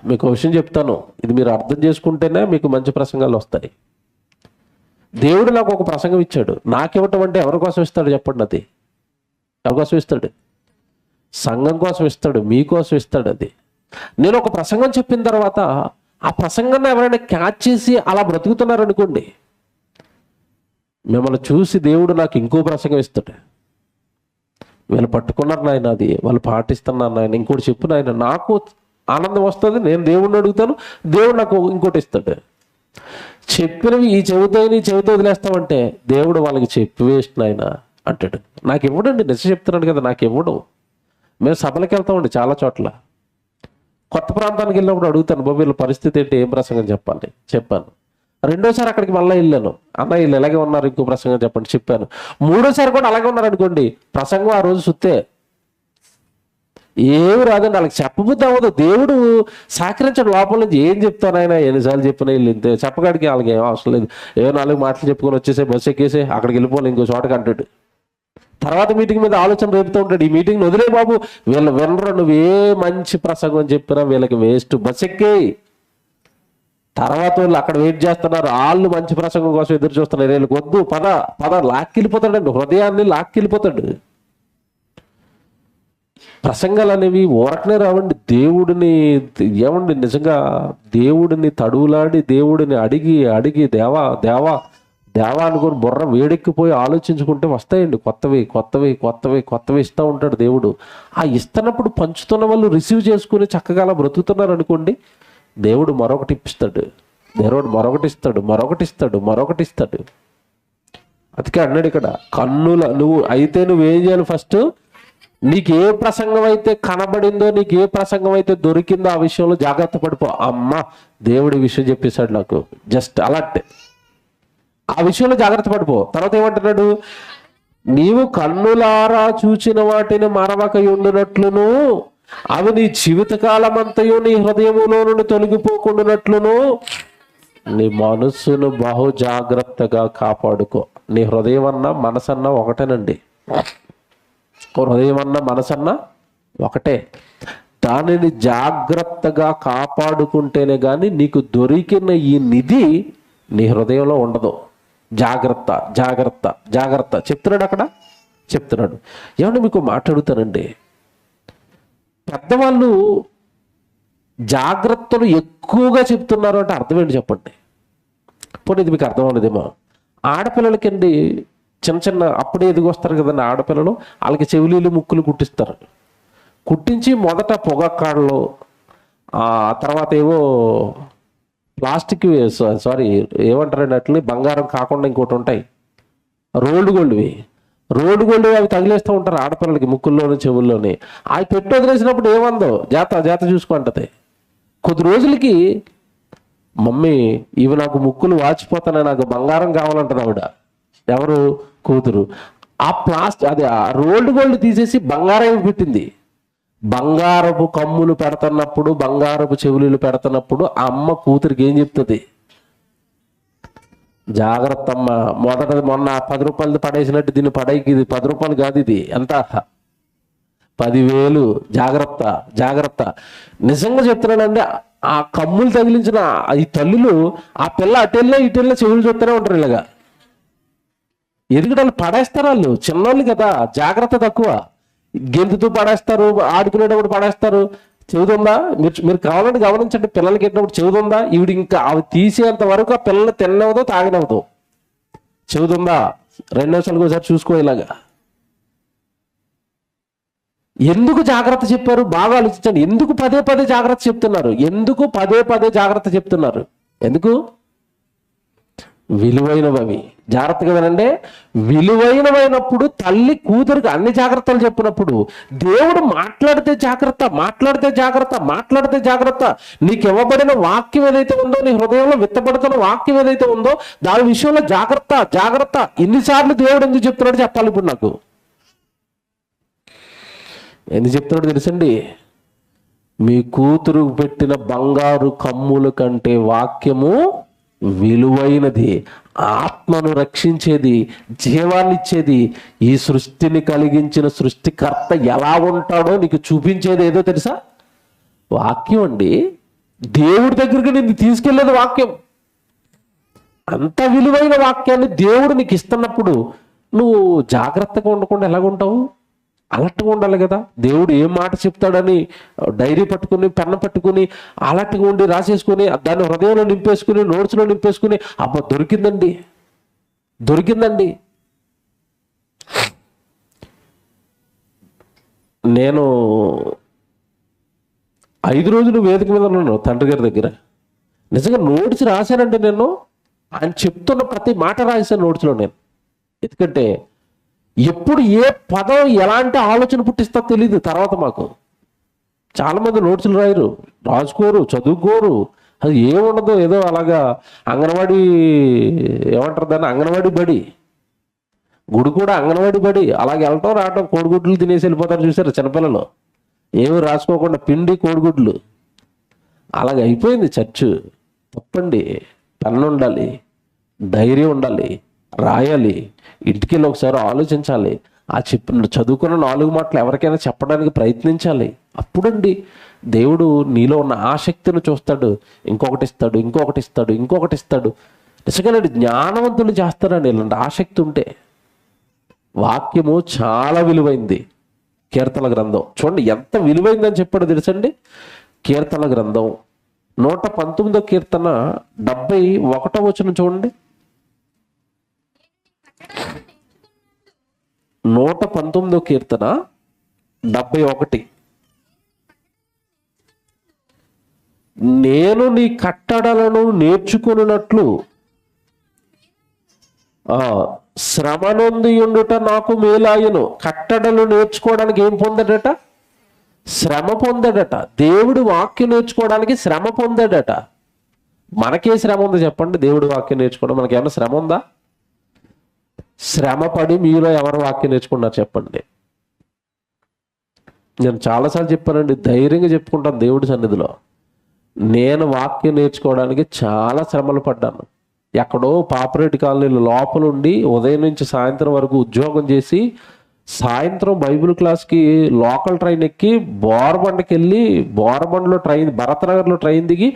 మీకు ఒక విషయం చెప్తాను, ఇది మీరు అర్థం చేసుకుంటేనే మీకు మంచి ప్రసంగాలు వస్తాయి. దేవుడు నాకు ఒక ప్రసంగం ఇచ్చాడు, నాకివ్వటం అంటే ఎవరి కోసం ఇస్తాడు చెప్పండి? అది ఎవరి కోసం ఇస్తాడు? సంఘం కోసం ఇస్తాడు, మీకోసం ఇస్తాడు. అది నేను ఒక ప్రసంగం చెప్పిన తర్వాత ఆ ప్రసంగాన్ని ఎవరైనా క్యాచ్ చేసి అలా బ్రతుకుతున్నారనుకోండి, మిమ్మల్ని చూసి దేవుడు నాకు ఇంకో ప్రసంగం ఇస్తాడు. వీళ్ళు పట్టుకున్నారు నాయన, అది వాళ్ళు పాటిస్తున్నారు నాయన, ఇంకోటి చెప్పు నాయన, నాకు ఆనందం వస్తుంది, నేను దేవుడిని అడుగుతాను, దేవుడు నాకు ఇంకోటి ఇస్తాడు. చెప్పినవి ఈ చెవితో వదిలేస్తామంటే దేవుడు వాళ్ళకి చెప్పి వేస్ట్ నాయన అంటాడు. నాకు ఇవ్వడండి, నిజం చెప్తున్నాడు కదా, నాకు ఇవ్వడు. మేము సభలకు వెళ్తామండి చాలా చోట్ల. కొత్త ప్రాంతానికి వెళ్ళినప్పుడు అడుగుతాను, బాబు వీళ్ళ పరిస్థితి ఏంటి, ఏం ప్రసంగం చెప్పాలి, చెప్పాను. రెండోసారి అక్కడికి మళ్ళీ వెళ్ళాను, అన్న వీళ్ళు ఎలాగే ఉన్నారు, ఇంకో ప్రసంగం చెప్పండి, చెప్పాను. మూడోసారి కూడా అలాగే ఉన్నారు అనుకోండి, ప్రసంగం ఆ రోజు సుత్తే, ఏమి రాదండి. వాళ్ళకి చెప్పబుద్ధి అవ్వదు. దేవుడు సహకరించడం లోపల నుంచి. ఏం చెప్తాను ఆయన, ఎన్నిసార్లు చెప్పినా వీళ్ళు ఇంతే, చెప్పగాడికి వాళ్ళకి ఏం అవసరం లేదు, ఏమో 4 మాటలు చెప్పుకొని వచ్చేసే బస్సు ఎక్కేసి అక్కడికి వెళ్ళిపోవాలి, ఇంకో చోటకి అంటాడు. తర్వాత మీటింగ్ మీద ఆలోచన రేపుతూ ఉంటాడు, ఈ మీటింగ్ వదిలే బాబు, వీళ్ళు వినరు, నువ్వు ఏ మంచి ప్రసంగం చెప్పినా వీళ్ళకి వేస్ట్, బస్సు ఎక్కేయి. తర్వాత వాళ్ళు అక్కడ వెయిట్ చేస్తున్నారు, వాళ్ళు మంచి ప్రసంగం కోసం ఎదురు చూస్తున్నారు, వీళ్ళకి వద్దు, పద లాక్కెళ్ళిపోతాడండి, హృదయాన్ని లాక్కెళ్ళిపోతాడు. ప్రసంగాలు అనేవి ఊరకనే రావండి. దేవుడిని ఏమండి, నిజంగా దేవుడిని తడువులాడి దేవుడిని అడిగి దేవా దేవా దేవా అనుకుని బుర్ర వేడెక్కిపోయి ఆలోచించుకుంటే వస్తాయండి కొత్తవి ఇస్తూ ఉంటాడు దేవుడు. ఆ ఇస్తున్నప్పుడు పంచుతున్న వాళ్ళు రిసీవ్ చేసుకుని చక్కగా అలా బ్రతుకుతున్నారు అనుకోండి, దేవుడు మరొకటి ఇప్పిస్తాడు, దేవుడు మరొకటి ఇస్తాడు. అందుకే అన్నాడు ఇక్కడ, నువ్వేం చేయాలి, ఫస్ట్ నీకు ఏ ప్రసంగం అయితే కనబడిందో, నీకు ఏ ప్రసంగం అయితే దొరికిందో ఆ విషయంలో జాగ్రత్త పడిపో. అమ్మా దేవుడి విషయం చెప్పేశాడు నాకు, జస్ట్ అలాంటి ఆ విషయంలో జాగ్రత్త పడిపో. తర్వాత ఏమంటున్నాడు, నీవు కన్నులారా చూచిన వాటిని మరవక ఉండునట్లును, అవి నీ జీవితకాలమంతయు నీ హృదయములో నుండి తొలగిపోకుండానట్లును నీ మనస్సును బహు జాగ్రత్తగా కాపాడుకో. నీ హృదయం అన్నా మనసన్నా ఒకటేనండి, హృదయం అన్న మనసన్నా ఒకటే. దానిని జాగ్రత్తగా కాపాడుకుంటేనే కానీ నీకు దొరికిన ఈ నిధి నీ హృదయంలో ఉండదు. జాగ్రత్త చెప్తున్నాడు అక్కడ, చెప్తున్నాడు. ఏమన్నా మీకు మాట్లాడుతానండి, పెద్దవాళ్ళు జాగ్రత్తలు ఎక్కువగా చెప్తున్నారు అంటే అర్థం ఏంటి చెప్పండి. పోనీ ఇది మీకు అర్థం అవ్వలేదేమో. ఆడపిల్లలకండి చిన్న అప్పుడే ఎదిగొస్తారు కదండి ఆడపిల్లలు, వాళ్ళకి చెవులీలు ముక్కులు కుట్టిస్తారు. కుట్టించి మొదట పొగక్కాడలు, ఆ తర్వాత ఏవో ప్లాస్టిక్ ఏమంటారండి అట్లని, బంగారం కాకుండా ఇంకోటి ఉంటాయి, రోల్డ్ గోల్డ్ అవి తగిలేస్తూ ఉంటారు ఆడపిల్లలకి ముక్కుల్లోని చెవుల్లోని. అవి పెట్టి వదిలేసినప్పుడు ఏమందో జాత చూసుకుంటది. కొద్ది రోజులకి మమ్మీ ఇవి నాకు ముక్కులు వాచిపోతాయి, నాకు బంగారం కావాలంటది ఆవిడ. ఎవరు? కూతురు. ఆ రోల్డ్ గోల్డ్ తీసేసి బంగారం పెట్టింది. బంగారపు కమ్ములు పెడుతున్నప్పుడు, బంగారపు చెవులు పెడుతున్నప్పుడు అమ్మ కూతురికి ఏం చెప్తుంది? జాగ్రత్త అమ్మ, మొన్న 10 రూపాయలది పడేసినట్టు దీన్ని పడేకి, ఇది 10 రూపాయలు కాదు, ఇది ఎంత 10,000. జాగ్రత్త. నిజంగా చెప్తున్నానండి, ఆ కమ్ములు తగిలించిన ఈ తల్లులు ఆ పిల్ల అటెళ్ళే ఇటెళ్ళే చెవులు చూస్తూనే ఉంటారు ఇలాగా. ఎదుగుదల పడేస్తారు వాళ్ళు, చిన్నోళ్ళు కదా, జాగ్రత్త తక్కువ. గెంతుతూ పడేస్తారు, ఆడుకునేటప్పుడు పడేస్తారు. చెవుతుందా? మీరు కావాలని గమనించండి, పిల్లలకి ఎట్టినప్పుడు చెవుతుందా? ఈవిడ ఇంకా అవి తీసేంత వరకు ఆ పిల్లలు తిన్నవదో తాగినవదో. చెవుతుందా? 2 నిమిషాలకు ఒకసారి చూసుకో. ఇలాగా ఎందుకు జాగ్రత్త చెప్పారు? బాగా ఆలోచించండి. ఎందుకు పదే జాగ్రత్త చెప్తున్నారు? ఎందుకు? విలువైనవి. జాగ్రత్తగా వినండి. విలువైనవైనప్పుడు తల్లి కూతురికి అన్ని జాగ్రత్తలు చెప్పినప్పుడు దేవుడు మాట్లాడితే జాగ్రత్త. నీకు ఇవ్వబడిన వాక్యం ఏదైతే ఉందో, నీ హృదయంలో విత్తబడుతున్న వాక్యం ఏదైతే ఉందో దాని విషయంలో జాగ్రత్త. ఎన్నిసార్లు దేవుడు ఎందుకు చెప్తున్నాడు చెప్పాలి. ఇప్పుడు నాకు ఎందుకు చెప్తున్నాడు తెలుసండి? మీ కూతురు పెట్టిన బంగారు కమ్ముల కంటే వాక్యము విలువైనది, ఆత్మను రక్షించేది, జీవాన్నిచ్చేది. ఈ సృష్టిని కలిగించిన సృష్టికర్త ఎలా ఉంటాడో నీకు చూపించేది ఏదో తెలుసా? వాక్యం అండి. దేవుడి దగ్గరికి నిన్ను తీసుకెళ్లేది వాక్యం. అంత విలువైన వాక్యాన్ని దేవుడు నీకు ఇస్తున్నప్పుడు నువ్వు జాగ్రత్తగా ఉండకుండా ఎలాగుంటావు? అలర్ట్గా ఉండాలి కదా. దేవుడు ఏం మాట చెప్తాడని డైరీ పట్టుకుని, పెన్ను పట్టుకుని అలర్ట్గా ఉండి రాసేసుకుని, దాన్ని హృదయంలో నింపేసుకుని, నోట్స్లో నింపేసుకుని, అబ్బా దొరికిందండి, దొరికిందండి. నేను 5 రోజులు వేదిక మీద ఉన్నాను తండ్రి గారి దగ్గర. నిజంగా నోట్స్ రాశానండి. నేను ఆయన చెప్తున్న ప్రతి మాట రాశాను నోట్స్లో నేను. ఎందుకంటే ఎప్పుడు ఏ పదం ఎలాంటి ఆలోచన పుట్టిస్తా తెలియదు. తర్వాత మాకు చాలామంది నోట్స్లు రాయరు, రాసుకోరు, చదువుకోరు, అది ఏముండదు. ఏదో అలాగా అంగన్వాడీ ఏమంటారు దాన్ని, అంగన్వాడీ బడి, గుడి కూడా అంగన్వాడీ బడి, అలాగే వెళ్ళటం రావటం, కోడిగుడ్లు తినేసి వెళ్ళిపోతారు చూసారు చిన్నపిల్లలు, ఏమి రాసుకోకుండా పిండి కోడిగుడ్లు. అలాగ అయిపోయింది చర్చ్. తప్పండి. పెన్ను ఉండాలి, డైరీ ఉండాలి, రాయాలి, ఇంటికి వెళ్ళి ఒకసారి ఆలోచించాలి, ఆ చెప్పిన చదువుకున్న 4 మాటలు ఎవరికైనా చెప్పడానికి ప్రయత్నించాలి. అప్పుడండి దేవుడు నీలో ఉన్న ఆసక్తిని చూస్తాడు, ఇంకొకటి ఇస్తాడు, ఇంకొకటి ఇస్తాడు, ఇంకొకటి ఇస్తాడు. నిజంగానండి జ్ఞానవంతులు చేస్తారండి ఇలాంటి ఆసక్తి ఉంటే. వాక్యము చాలా విలువైంది. కీర్తన గ్రంథం చూడండి ఎంత విలువైందని చెప్పాడు తెలుసండి. కీర్తన గ్రంథం 119వ కీర్తన 71వ వచనం చూడండి. 119వ కీర్తన 71. నేను నీ కట్టడలను నేర్చుకున్నట్లు శ్రమ నొంది ఉండుట నాకు మేలాయను. కట్టడలు నేర్చుకోవడానికి ఏం పొందాడట? శ్రమ పొందాడట. దేవుడు వాక్యం నేర్చుకోవడానికి శ్రమ పొందాడట. మనకే శ్రమ ఉంది చెప్పండి? దేవుడు వాక్యం నేర్చుకోవడం మనకేమన్నా శ్రమ ఉందా? శ్రమ పడి మీలో ఎవరు వాక్యం నేర్చుకున్నారు చెప్పండి? నేను చాలాసార్లు చెప్పానండి, ధైర్యంగా చెప్పుకుంటాను దేవుడి సన్నిధిలో. నేను వాక్యం నేర్చుకోవడానికి చాలా శ్రమలు పడ్డాను. ఎక్కడో పాపరేటి కాలనీలో లోపల ఉండి ఉదయం నుంచి సాయంత్రం వరకు ఉద్యోగం చేసి, సాయంత్రం బైబిల్ క్లాస్కి లోకల్ ట్రైన్ ఎక్కి బోరబండకి వెళ్ళి, బోరబండలో ట్రైన్, భరతనగర్లో ట్రైన్ దిగి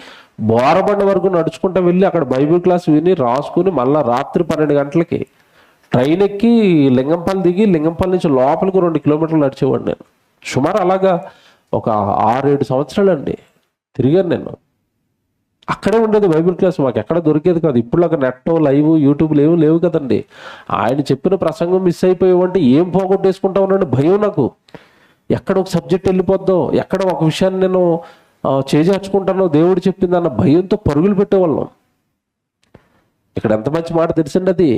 బోరబండ వరకు నడుచుకుంటూ వెళ్ళి అక్కడ బైబిల్ క్లాస్ విని రాసుకుని మళ్ళీ రాత్రి 12 గంటలకి ట్రైన్ ఎక్కి లింగంపల్లి దిగి, లింగంపల్లి నుంచి లోపలికి 2 కిలోమీటర్లు నడిచేవాడు నేను. సుమారు అలాగా ఒక 6-7 సంవత్సరాలండి తిరిగాను నేను. అక్కడే ఉండేది బైబిల్ క్లాస్, మాకు ఎక్కడ దొరికేది కాదు. ఇప్పుడులాగా నెట్, లైవ్, యూట్యూబ్లు ఏమి లేవు కదండి. ఆయన చెప్పిన ప్రసంగం మిస్ అయిపోయావంటే ఏం పోగొట్టేసుకుంటా ఉన్నాను భయం నాకు. ఎక్కడ ఒక సబ్జెక్ట్ వెళ్ళిపోద్దో, ఎక్కడ ఒక విషయాన్ని నేను చేజార్చుకుంటానో దేవుడు చెప్పిందన్న భయంతో పరుగులు పెట్టేవాళ్ళం. ఇక్కడ ఎంత మంచి మాట తెలుసండి అది.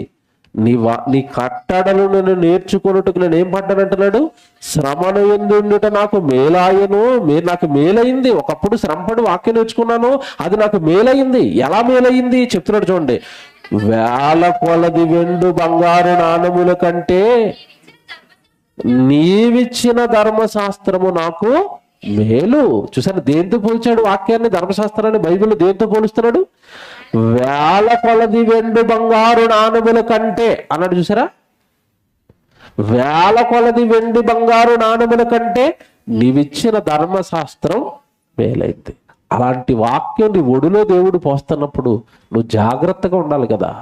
నీ కట్టడలు నేను నేర్చుకున్నట్టుకు నేను ఏం పడ్డానంటున్నాడు? శ్రమను ఎందుండుట నాకు మేలాయను. నాకు మేలైంది. ఒకప్పుడు శ్రమపడి వాక్యం నేర్చుకున్నాను, అది నాకు మేలైంది. ఎలా మేలైంది చెప్తున్నాడు చూడండి. 1000 కొలది వెండు బంగారు నాణముల కంటే నీవిచ్చిన ధర్మశాస్త్రము నాకు మేలు. చూసారు దేంతో పోల్చాడు వాక్యాన్ని, ధర్మశాస్త్రాన్ని బైబిల్ దేంతో పోలుస్తున్నాడు? 1000 కొలది వెండి బంగారు నాణముల కంటే అన్నాడు. చూసారా? 1000 కొలది వెండి బంగారు నాణముల కంటే నీవిచ్చిన ధర్మశాస్త్రం మేలైంది. అలాంటి వాక్యం నీ ఒడిలో దేవుడు పోస్తున్నప్పుడు నువ్వు జాగ్రత్తగా ఉండాలి కదా.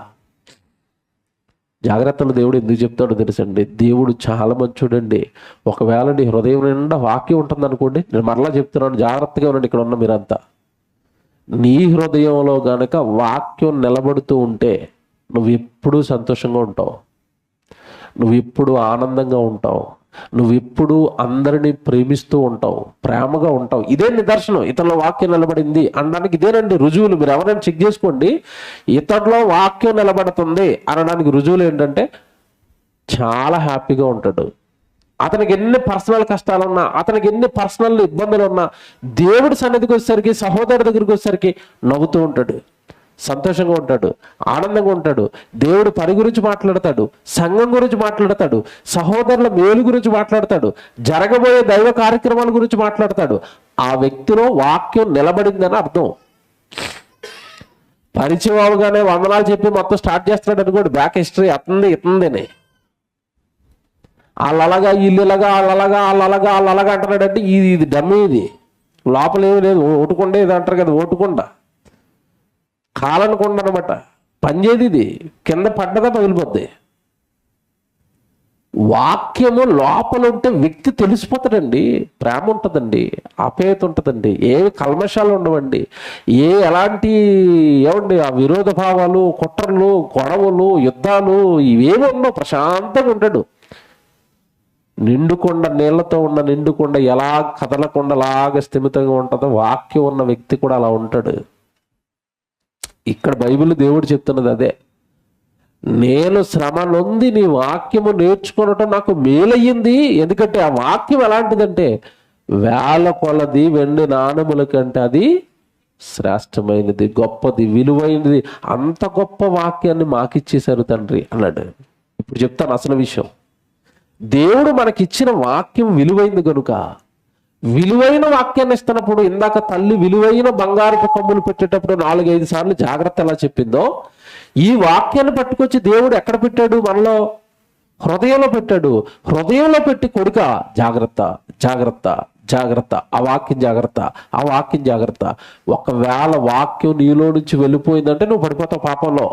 జాగ్రత్తలు దేవుడు ఎందుకు చెప్తాడో తెలుసండి. దేవుడు చాలా మంచోడండి. ఒకవేళ నీ హృదయం నిండా వాక్యం ఉంటుంది అనుకోండి, నేను మరలా చెప్తున్నాను, జాగ్రత్తగా ఉండండి ఇక్కడ ఉన్న మీరంతా. నీ హృదయంలో గనక వాక్యం నిలబడుతూ ఉంటే నువ్వు ఎప్పుడూ సంతోషంగా ఉంటావు, నువ్వు ఎప్పుడు ఆనందంగా ఉంటావు, నువ్వు ఎప్పుడు అందరినీ ప్రేమిస్తూ ఉంటావు, ప్రేమగా ఉంటావు. ఇదే నిదర్శనం ఇతరుల వాక్యం నిలబడింది అనడానికి. ఇదేనండి రుజువులు. మీరు ఎవరైనా చెక్ చేసుకోండి, ఇతరులో వాక్యం నిలబడుతుంది అనడానికి రుజువులు ఏంటంటే చాలా హ్యాపీగా ఉంటాడు. అతనికి ఎన్ని పర్సనల్ కష్టాలున్నా, అతనికి ఎన్ని పర్సనల్ ఇబ్బందులు ఉన్నా, దేవుడి సన్నిధికి వచ్చేసరికి, సహోదరుడి దగ్గరికి వచ్చేసరికి నవ్వుతూ ఉంటాడు, సంతోషంగా ఉంటాడు, ఆనందంగా ఉంటాడు. దేవుడు పని గురించి మాట్లాడతాడు, సంఘం గురించి మాట్లాడతాడు, సహోదరుల మేలు గురించి మాట్లాడతాడు, జరగబోయే దైవ కార్యక్రమాల గురించి మాట్లాడతాడు. ఆ వ్యక్తిలో వాక్యం నిలబడిందని అర్థం. పరిచయం అవగానే వందనాలు చెప్పి మొత్తం స్టార్ట్ చేస్తున్నాడు అనుకోండి, బ్యాక్ హిస్టరీ ఇతందేనే. వాళ్ళలాగా వీళ్ళలాగా వాళ్ళలాగా అంటున్నాడంటే ఇది డమ్మీ. ఇది లోపల ఏమి లేదు. ఓటుకుండే ఇది అంటారు కదా, ఓటుకుండా కాలనుకుండా అనమాట. పనిచేది ఇది, కింద పడ్డదా పగిలిపోద్ది. వాక్యము లోపల ఉంటే వ్యక్తి తెలిసిపోతాడండి. ప్రేమ ఉంటుందండి, ఆప్యాయత ఉంటుందండి, ఏ కల్మషాలు ఉండవండి, ఎలాంటి ఏమండి ఆ విరోధ భావాలు, కుట్రలు, గొడవలు, యుద్ధాలు ఇవేమి ఉండవు. ప్రశాంతంగా ఉంటాడు. నిండుకొండ నీళ్లతో ఉన్న నిండుకొండ ఎలా కదలకుండా అలాగ స్థిమితంగా ఉంటుందో వాక్యం ఉన్న వ్యక్తి కూడా అలా ఉంటాడు. ఇక్కడ బైబిల్ దేవుడు చెప్తున్నది అదే. నేను శ్రమ నొంది నీ వాక్యము నేర్చుకోవటం నాకు మేలయ్యింది. ఎందుకంటే ఆ వాక్యం ఎలాంటిదంటే వేల కొలది వెండి నాణముల కంటే అది శ్రేష్టమైనది, గొప్పది, విలువైనది. అంత గొప్ప వాక్యాన్ని మాకిచ్చేశారు తండ్రి అన్నాడు. ఇప్పుడు చెప్తాను అసలు విషయం. దేవుడు మనకిచ్చిన వాక్యం విలువైంది కనుక, విలువైన వాక్యాన్ని ఇస్తున్నప్పుడు, ఇందాక తల్లి విలువైన బంగారపు కమ్ములు పెట్టేటప్పుడు 4-5 సార్లు జాగ్రత్త ఎలా చెప్పిందో, ఈ వాక్యాన్ని పట్టుకొచ్చి దేవుడు ఎక్కడ పెట్టాడు? మనలో హృదయంలో పెట్టాడు. హృదయంలో పెట్టి కొడుక జాగ్రత్త, జాగ్రత్త, జాగ్రత్త, ఆ వాక్యం జాగ్రత్త, ఆ వాక్యం జాగ్రత్త. ఒకవేళ వాక్యం నీలో నుంచి వెళ్ళిపోయిందంటే నువ్వు పడిపోతావు పాపంలో.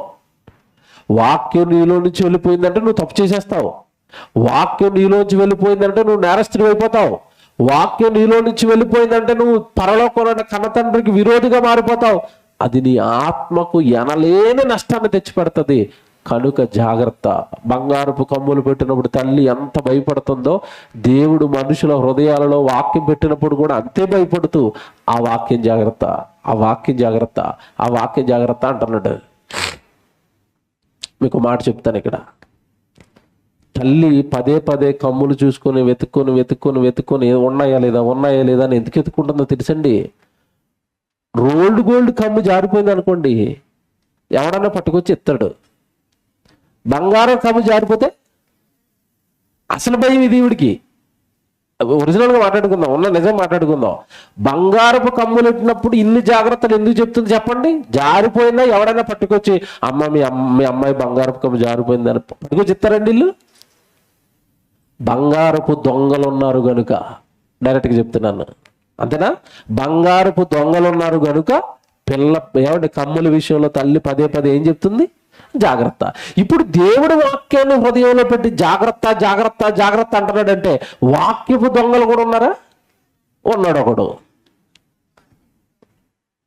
వాక్యం నీలో నుంచి వెళ్ళిపోయిందంటే నువ్వు తప్పు చేసేస్తావు. వాక్యం నీలోంచి వెళ్ళిపోయిందంటే నువ్వు నేరస్తుడు అయిపోతావు. వాక్యం నీలో నుంచి వెళ్ళిపోయిందంటే నువ్వు పరలోకంలో కన్నతండ్రికి విరోధిగా మారిపోతావు. అది నీ ఆత్మకు ఎనలేని నష్టాన్ని తెచ్చిపెడుతుంది. కనుక జాగ్రత్త. బంగారపు కమ్ములు పెట్టినప్పుడు తల్లి ఎంత భయపడుతుందో, దేవుడు మనుషుల హృదయాలలో వాక్యం పెట్టినప్పుడు కూడా అంతే భయపడుతూ ఆ వాక్యం జాగ్రత్త, ఆ వాక్యం జాగ్రత్త, ఆ వాక్యం జాగ్రత్త అంటున్నాడు. మీకు మాట చెప్తాను. ఇక్కడ తల్లి పదే కమ్ములు చూసుకొని వెతుక్కొని ఉన్నాయా లేదా అని ఎందుకు ఎత్తుకుంటుందో తెలుసండి. రోల్డ్ గోల్డ్ కమ్ము జారిపోయింది అనుకోండి, ఎవడన్నా పట్టుకొచ్చి ఎత్తాడు. బంగారం కమ్ము జారిపోతే అసలు భయం ఇది ఈవిడికి. ఒరిజినల్గా మాట్లాడుకుందాం, నిజం మాట్లాడుకుందాం. బంగారపు కమ్ములు ఎట్టినప్పుడు ఇన్ని జాగ్రత్తలు ఎందుకు చెప్తుంది చెప్పండి? జారిపోయిందా ఎవడైనా పట్టుకొచ్చి మీ అమ్మాయి బంగారపు కమ్ము జారిపోయిందని పట్టుకొచ్చి ఇస్తారండి వీళ్ళు? బంగారపు దొంగలు ఉన్నారు గనుక, డైరెక్ట్గా చెప్తున్నాను, అంతేనా? బంగారపు దొంగలు ఉన్నారు గనుక ఏమంటే కమ్ముల విషయంలో తల్లి పదే ఏం చెప్తుంది? జాగ్రత్త. ఇప్పుడు దేవుడి వాక్యాన్ని హృదయంలో పెట్టి జాగ్రత్త జాగ్రత్త జాగ్రత్త అంటున్నాడంటే వాక్యపు దొంగలు కూడా ఉన్నారా? ఉన్నాడు ఒకడు.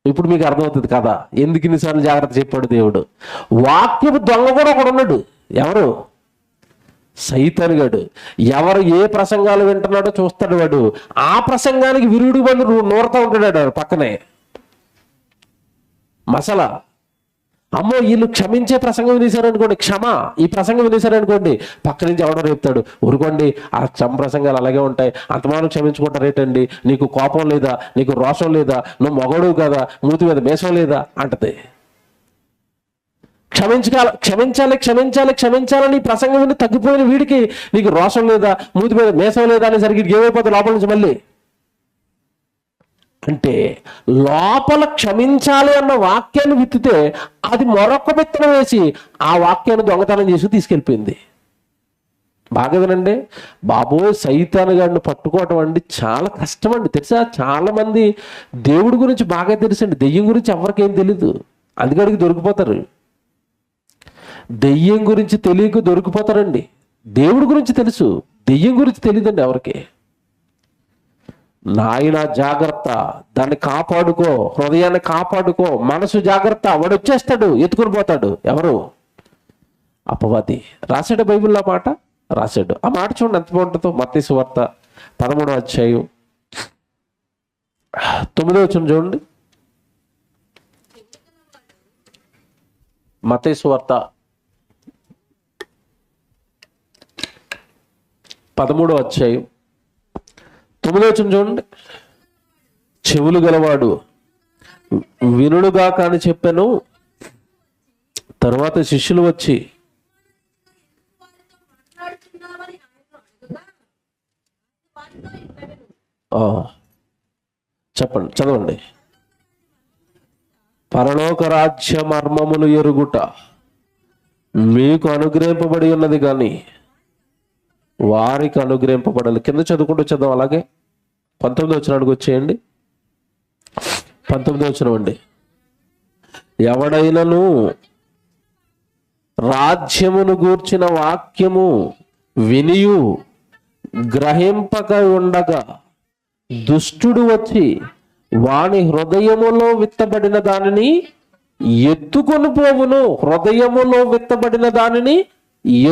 ఇప్పుడు మీకు అర్థమవుతుంది కదా ఎందుకు ఇన్నిసార్లు జాగ్రత్త చెప్పాడు దేవుడు. వాక్యపు దొంగ కూడా ఒకడు ఉన్నాడు. ఎవరు? సైతానుగాడు. ఎవరు ఏ ప్రసంగాలు వింటున్నాడో చూస్తాడు వాడు. ఆ ప్రసంగానికి విరుడు మంది నూరుతా ఉంటాడు పక్కనే. మసలా అమ్మో వీళ్ళు క్షమించే ప్రసంగం వినేశారనుకోండి, ఈ ప్రసంగం వినేశారనుకోండి, పక్క నుంచి ఎవడో రేపుతాడు, ఊరుకోండి ఆ క్షమ ప్రసంగాలు అలాగే ఉంటాయి, అంతమానం క్షమించుకుంటారేటండి, నీకు కోపం లేదా, నీకు రోషం లేదా, నువ్వు మగడు కదా, మూతి మీద మేషం లేదా అంటది. క్షమించాలని ప్రసంగం విని తగ్గిపోయిన వీడికి నీకు రోషం లేదా, మూతి మీద మేషం లేదా అనేసరికి ఏమైపోతుంది లోపల నుంచి మళ్ళీ. అంటే లోపల క్షమించాలి అన్న వాక్యాన్ని విత్తితే అది మరొక విత్తనం వేసి ఆ వాక్యాన్ని దొంగతనం చేసి తీసుకెళ్ళిపోయింది. బాగా వినండి బాబోయ్, సైతాను గాడిని పట్టుకోవటం అండి చాలా కష్టం అండి. తెలుసా? చాలా మంది దేవుడి గురించి బాగా తెలుసండి, దెయ్యం గురించి ఎవరికేం తెలీదు, అందుకడికి దొరికిపోతారు. దెయ్యం గురించి తెలియక దొరికిపోతారండి. దేవుడి గురించి తెలుసు, దెయ్యం గురించి తెలియదండి ఎవరికి. నాయన జాగ్రత్త, దాన్ని కాపాడుకో, హృదయాన్ని కాపాడుకో, మనసు జాగ్రత్త. వాడు వచ్చేస్తాడు, ఎత్తుకుని పోతాడు. ఎవరు? అపవాది. రాశాడు బైబిల్లో మాట, రాశాడు. ఆ మాట చూడండి ఎంత బాగుంటుందో. మత్తయి సువార్త 13వ అధ్యాయం 9వ వచనం చూడండి. మత్తయి సువార్త 13వ అధ్యాయం 9వ వచనం చూడండి. చెవులు గలవాడు వినుడుగా కాని చెప్పాను. తర్వాత శిష్యులు వచ్చి చెప్పండి, చదవండి. పరలోక రాజ్య మర్మములు ఎరుగుట మీకు అనుగ్రహింపబడి ఉన్నది కానీ వారికి అనుగ్రహింపబడాలి. కింద చదువుకుంటూ చదవం. అలాగే 19వ వచనానికి వచ్చేయండి. 19వ వచనం అండి. ఎవడైనను రాజ్యమును గూర్చిన వాక్యము వినియు గ్రహింపక ఉండగా దుష్టుడు వచ్చి వాని హృదయములో విత్తబడిన దానిని ఎత్తుకొని పోవును. హృదయములో విత్తబడిన దానిని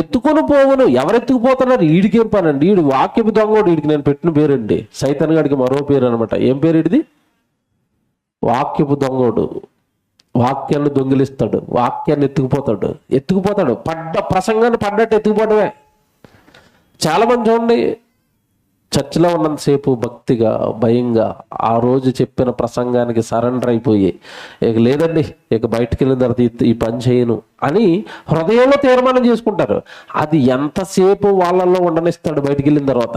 ఎత్తుకొని పోవును. ఎవరెత్తుకుపోతున్నారు? ఈడికేం పనండి? ఈడు వాక్యపు దొంగోడు. వీడికి నేను పెట్టిన పేరండి, సైతాన్ గాడికి మరో పేరు అనమాట. ఏం పేరు ఇడిది? వాక్యపు దొంగోడు. వాక్యాన్ని దొంగిలిస్తాడు, వాక్యాన్ని ఎత్తుకుపోతాడు. ప్రసంగాన్ని పడ్డట్టు ఎత్తుకుపోవడమే. చాలా మంది చూడండి, చర్చిలో ఉన్నంతసేపు భక్తిగా భయంగా ఆ రోజు చెప్పిన ప్రసంగానికి సరెండర్ అయిపోయి, ఇక లేదండి, ఇక బయటికి వెళ్ళిన తర్వాత ఈ పని చేయను అని హృదయంలో తీర్మానం చేసుకుంటారు. అది ఎంతసేపు వాళ్ళల్లో ఉండనిస్తాడు? బయటికి వెళ్ళిన తర్వాత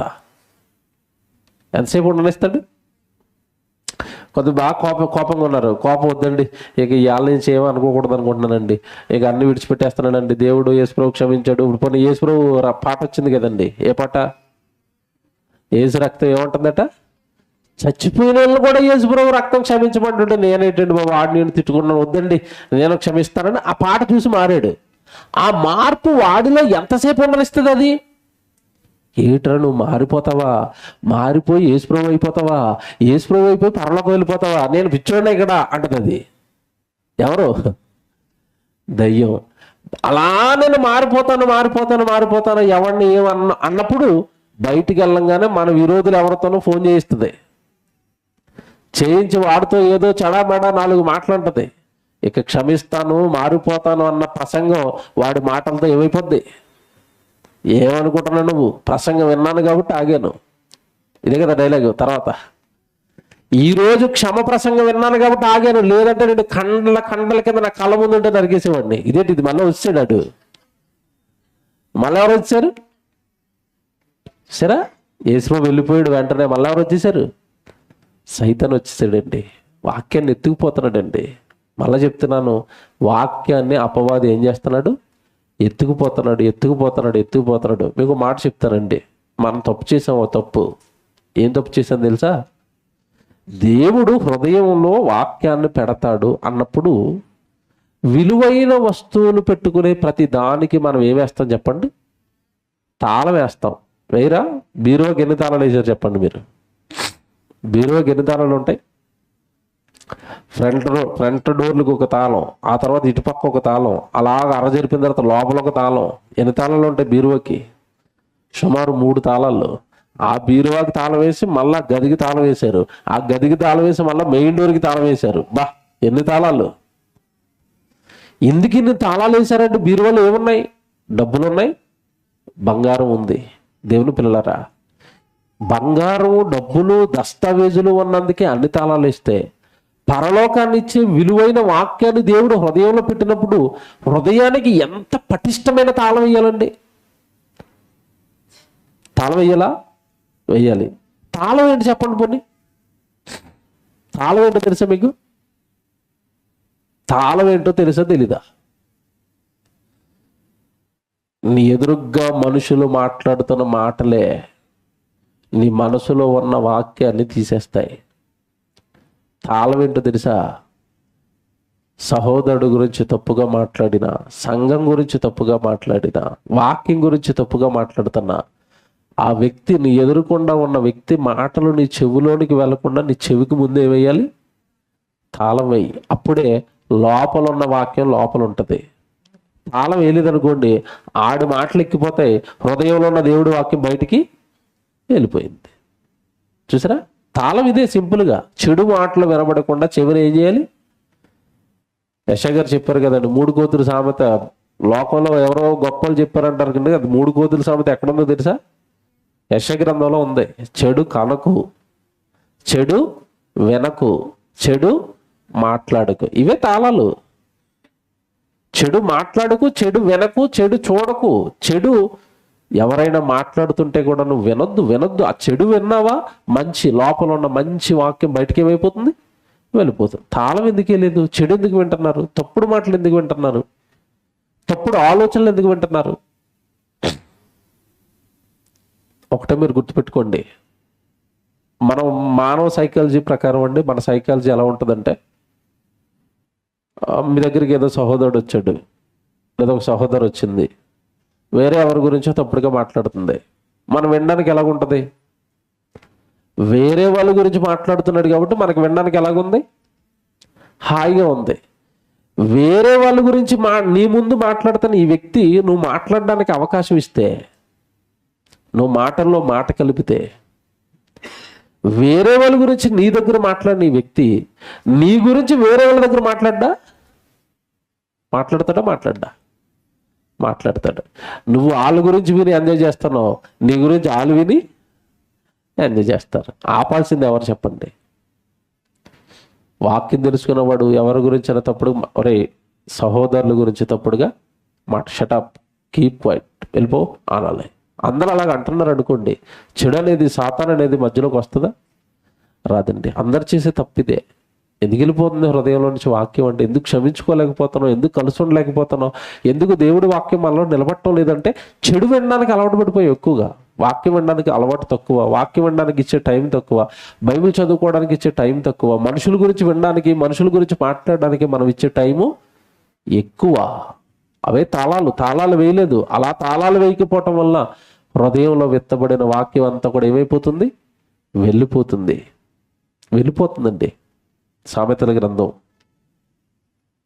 ఎంతసేపు ఉండనిస్తాడు? కొద్దిగా బాగా కోపంగా ఉన్నారు. కోపం వద్దండి, ఇక ఇవాళ నుంచి ఏమో అనుకోకూడదు అనుకుంటున్నానండి, ఇక అన్ని విడిచిపెట్టేస్తున్నానండి, దేవుడు యేసుప్రభు క్షమించాడు. ఇప్పుడు పోనీ యేసుప్రభు పాట వచ్చింది కదండి. ఏ పాట? యేసు రక్తం ఏమంటుందట? చచ్చిపోయిన వాళ్ళు కూడా యేసుప్రభు రక్తం క్షమించమంటుంటే నేనేంటండి బాబు వాడిని నేను తిట్టుకున్నాను, వద్దండి నేను క్షమిస్తానని ఆ పాట చూసి మారాడు. ఆ మార్పు వాడిలో ఎంతసేపు ఉండనిస్తుంది? అది ఏట్రా నువ్వు మారిపోతావా? మారిపోయి యేసుప్రభు అయిపోతావా? యేసుప్రభు అయిపోయి పరలోకం వెళ్ళిపోతావా? నేను పిచ్చోడినే ఇక్కడ అంటది. అది ఎవరు? దయ్యం. అలా నేను మారిపోతాను ఎవరిని అన్నప్పుడు బయటికి వెళ్ళంగానే మన విరోధులు ఎవరితోనో ఫోన్ చేయిస్తుంది, చేయించి వాడితో ఏదో చెడామెడా 4 మాటలుంటది. ఇక క్షమిస్తాను మారిపోతాను అన్న ప్రసంగం వాడి మాటలతో ఏమైపోద్ది? ఏమనుకుంటున్నావు నువ్వు? ప్రసంగం విన్నాను కాబట్టి ఆగాను. ఇదే కదా డైలాగ్. తర్వాత ఈరోజు క్షమ ప్రసంగం విన్నాను కాబట్టి ఆగాను, లేదంటే నేను కండల కింద నా కళ్ళ ముందుంటే నరికేసేవాడిని. ఇదేంటి ఇది? మళ్ళీ వచ్చాడు అడు. మళ్ళీ ఎవరు వచ్చారు? సరే, యేసుప్రభు వెళ్ళిపోయాడు, వెంటనే మళ్ళీ ఎవరు వచ్చేసారు? సైతాన్ వచ్చేసాడండి. వాక్యాన్ని ఎత్తుకుపోతున్నాడండి. మళ్ళీ చెప్తున్నాను, వాక్యాన్ని అపవాది ఏం చేస్తున్నాడు? ఎత్తుకుపోతున్నాడు. మీకు మాట చెప్తానండి, మనం తప్పు చేసామో తప్పు. ఏం తప్పు చేసాం తెలుసా? దేవుడు హృదయంలో వాక్యాన్ని పెడతాడు అన్నప్పుడు విలువైన వస్తువులు పెట్టుకునే ప్రతి దానికి మనం ఏం వేస్తాం చెప్పండి? తాళం వేస్తాం. వేయరా? బీరువాకి ఎన్ని తాళాలు వేసారు చెప్పండి మీరు? బీరువాకి ఎన్ని తాళాలు ఉంటాయి? ఫ్రంట్ డోర్లకు ఒక తాళం, ఆ తర్వాత ఇటుపక్క ఒక తాళం, అలాగ జరిపిన తర్వాత లోపల ఒక తాళం. ఎన్ని తాళాలు ఉంటాయి బీరువాకి? సుమారు 3 తాళాలు. ఆ బీరువాకి తాళం వేసి మళ్ళా గదికి తాళం వేశారు, ఆ గదికి తాళం వేసి మళ్ళీ మెయిన్ డోర్కి తాళం వేశారు. బా, ఎన్ని తాళాలు! ఎందుకు ఇన్ని తాళాలు వేశారంటే బీరువాలో ఏమున్నాయి? డబ్బులు ఉన్నాయి, బంగారం ఉంది. దేవుని పిల్లలారా, బంగారం, డబ్బులు, దస్తావేజులు ఉన్నందుకే అన్ని తాళాలు వేస్తే పరలోకాన్ని ఇచ్చే విలువైన వాక్యాన్ని దేవుడు హృదయంలో పెట్టినప్పుడు హృదయానికి ఎంత పటిష్టమైన తాళం వేయాలండి? తాళం వేయాలి. తాళం ఏంటి చెప్పండి పోనీ? తాళం ఏంటో తెలుసా మీకు? తాళం ఏంటో తెలుసా తెలీదా? నీ ఎదురుగ్గా మనుషులు మాట్లాడుతున్న మాటలే నీ మనసులో ఉన్న వాక్యాన్ని తీసేస్తాయి. తాళం ఏంటో తెలుసా? సహోదరుడు గురించి తప్పుగా మాట్లాడినా, సంఘం గురించి తప్పుగా మాట్లాడినా, వాక్యం గురించి తప్పుగా మాట్లాడుతున్నా, ఆ వ్యక్తి, నీ ఎదురుకుండా ఉన్న వ్యక్తి మాటలు నీ చెవిలోనికి వెళ్లకుండా నీ చెవికి ముందే వేయాలి, తాళం వేయి. అప్పుడే లోపల ఉన్న వాక్యం లోపల ఉంటుంది. తాళం వేయలేదనుకోండి, ఆడి మాటలు ఎక్కిపోతాయి, హృదయంలో ఉన్న దేవుడి వాక్యం బయటికి వెళ్ళిపోయింది. చూసారా? తాళం ఇదే సింపుల్గా. చెడు మాటలు వినబడకుండా చెవిని ఏం చేయాలి? యెషయా గారు చెప్పారు కదండి, 3 కోతుల సామెత. లోకంలో ఎవరో గొప్పలు చెప్పారంటారు కంటే అది 3 కోతుల సామెత ఎక్కడుందో తెలుసా? యెషయా గ్రంథంలో ఉంది. చెడు కనకు, చెడు వినకు, చెడు మాట్లాడకు. ఇవే తాళాలు. చెడు మాట్లాడకు, చెడు వినకు, చెడు చూడకు. చెడు ఎవరైనా మాట్లాడుతుంటే కూడా నువ్వు వినొద్దు. ఆ చెడు విన్నావా, మంచి లోపల ఉన్న మంచి వాక్యం బయటికి ఏమైపోతుంది? వెళ్ళిపోతుంది. తాళం ఎందుకు వెళ్ళలేదు? చెడు ఎందుకు వింటున్నారు? తప్పుడు మాటలు ఎందుకు వింటున్నారు? తప్పుడు ఆలోచనలు ఎందుకు వింటున్నారు? ఒకటే మీరు గుర్తుపెట్టుకోండి, మనం మానవ సైకాలజీ ప్రకారం అండి, మన సైకాలజీ ఎలా ఉంటుందంటే, మీ దగ్గరికి ఏదో సహోదరుడు వచ్చాడు, లేదా ఒక సహోదరు వచ్చింది, వేరే ఎవరి గురించో తప్పుడుగా మాట్లాడుతుంది. మనం వినడానికి ఎలాగుంటుంది? వేరే వాళ్ళ గురించి మాట్లాడుతున్నాడు కాబట్టి మనకు వినడానికి ఎలాగుంది? హాయిగా ఉంది. వేరే వాళ్ళ గురించి నీ ముందు మాట్లాడుతున్న ఈ వ్యక్తి నువ్వు మాట్లాడడానికి అవకాశం ఇస్తే, నువ్వు మాటల్లో మాట కలిపితే, వేరే వాళ్ళ గురించి నీ దగ్గర మాట్లాడిన ఈ వ్యక్తి నీ గురించి వేరే వాళ్ళ దగ్గర మాట్లాడతాడు. నువ్వు వాళ్ళ గురించి విని ఎంజాయ్ చేస్తున్నావు, నీ గురించి వాళ్ళు విని ఎంజాయ్ చేస్తారు. ఆపాల్సింది ఎవరు చెప్పండి? వాక్యం తెలుసుకున్నవాడు ఎవరి గురించి అన్న తప్పుడు, ఒరే సహోదరుల గురించి తప్పుడుగా షటప్, కీప్ క్వైట్, వెళ్ళిపో అనాలి. అందరూ అలాగ అంటున్నారు అనుకోండి, చెడు అనేది, సాతాన్ అనేది మధ్యలోకి వస్తుందా? రాదండి. అందరు చేసే తప్పిదే. ఎందుకు వెళ్ళిపోతుంది హృదయంలో నుంచి వాక్యం అంటే? ఎందుకు క్షమించుకోలేకపోతున్నావు? ఎందుకు కలిసి ఉండలేకపోతున్నావు? ఎందుకు దేవుడి వాక్యం మనలో నిలబట్టడం లేదంటే చెడు వినడానికి అలవాటు పడిపోయి ఎక్కువగా. వాక్యం వినడానికి అలవాటు తక్కువ, వాక్యం వినడానికి ఇచ్చే టైం తక్కువ, బైబిల్ చదువుకోవడానికి ఇచ్చే టైం తక్కువ, మనుషుల గురించి వినడానికి, మనుషుల గురించి మాట్లాడడానికి మనం ఇచ్చే టైము ఎక్కువ. అవే తాళాలు వేయలేదు. అలా తాళాలు వేయకపోవటం వల్ల హృదయంలో విత్తబడిన వాక్యం అంతా కూడా ఏమైపోతుంది? వెళ్ళిపోతుందండి. సామెతల గ్రంథం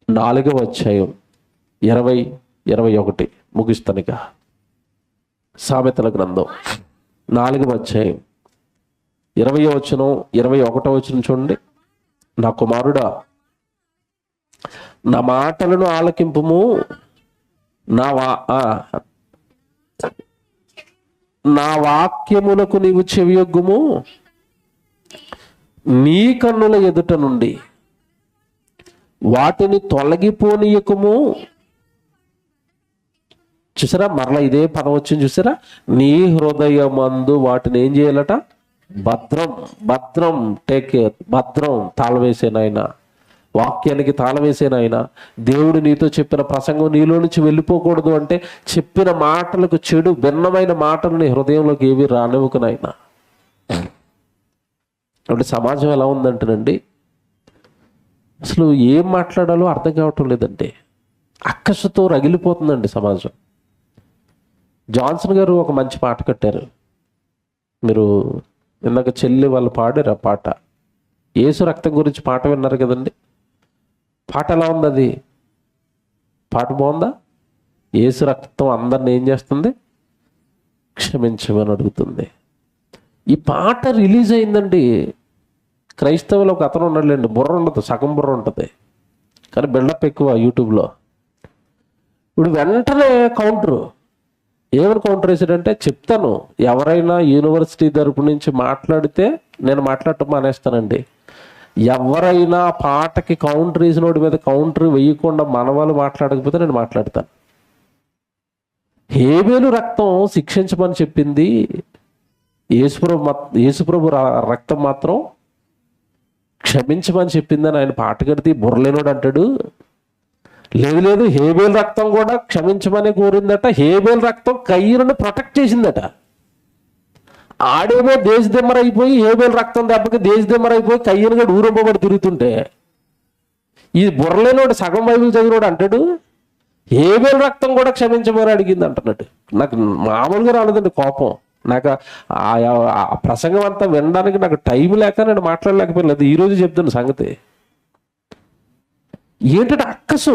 4వ అధ్యాయం 20-21 ముగిస్తానిక. సామెతల గ్రంథం 4వ అధ్యాయం 20వ వచనం 21వ వచనం చూడండి. నా కుమారుడా, నా మాటలను ఆలకింపుము, నా వాక్యములకు నీవు చెవియొగ్గుము, నీ కన్నుల ఎదుట నుండి వాటిని తొలగిపోనీయకుము. చూసారా, మరలా ఇదే పదం వచ్చింది చూసారా? నీ హృదయమందు వాటిని ఏం చేయాలట? భద్రం, టేక్ కేర్, భద్రం, తాళవేసేనాయన, వాక్యానికి తాళవేసేనాయన. దేవుడు నీతో చెప్పిన ప్రసంగం నీలో నుంచి వెళ్ళిపోకూడదు అంటే చెప్పిన మాటలకు, చెడు భిన్నమైన మాటలు నీ హృదయంలోకి ఏవి రానివ్వకునైనా. అంటే సమాజం ఎలా ఉందంటేనండి, అసలు ఏం మాట్లాడాలో అర్థం కావటం లేదండి. అక్కసుతో రగిలిపోతుందండి సమాజం. జాన్సన్ గారు ఒక మంచి పాట కట్టారు. మీరు ఇందాక చెల్లి వాళ్ళు పాడారు ఆ పాట. యేసు రక్తం గురించి పాట విన్నారు కదండి. పాట ఎలా ఉంది? అది పాట బాగుందా? యేసు రక్తం అందరిని ఏం చేస్తుంది? క్షమించమని అడుగుతుంది. ఈ పాట రిలీజ్ అయిందండి. క్రైస్తవులు ఒక అతను ఉన్నాడులేండి, బుర్ర ఉండదు, సగం బుర్ర ఉంటుంది, కానీ బిల్డప్ ఎక్కువ యూట్యూబ్లో. ఇప్పుడు వెంటనే ఏమని కౌంటర్ వేసాడంటే, చెప్తాను, ఎవరైనా యూనివర్సిటీ తరపు నుంచి మాట్లాడితే నేను మాట్లాడటం మానేస్తానండి. ఎవరైనా పాటకి కౌంటర్ వేసినోడి మీద కౌంటర్ వేయకుండా మన వాళ్ళు మాట్లాడకపోతే నేను మాట్లాడతాను. హేబేలు రక్తం శిక్షించమని చెప్పింది, యేసుప్రభు రక్తం మాత్రం క్షమించమని చెప్పిందని ఆయన పాట కడితే బుర్రలేనోడు అంటాడు. లేదు, హేబేల్ రక్తం కూడా క్షమించమని కోరిందట. హేబేల్ రక్తం కయ్యను ప్రొటెక్ట్ చేసిందట. ఆడేమో దేశదిమ్మరైపోయి, హేబేల్ రక్తం దెబ్బకి దేశదిమ్మరైపోయి కయ్యను గడు ఊరంపబడి తిరుగుతుంటే, ఈ బుర్రలేనోడు సగం బైబిల్ చదివినోడు అంటాడు హేబేల్ రక్తం కూడా క్షమించమని అడిగింది అంటున్నాడు. నాకు మామూలుగా రాలేదండి కోపం. నాకు ఆ ప్రసంగం అంతా వినడానికి నాకు టైం లేక నేను మాట్లాడలేకపోయినది. ఈరోజు చెప్తున్న సంగతి ఏంటంటే, అక్కసు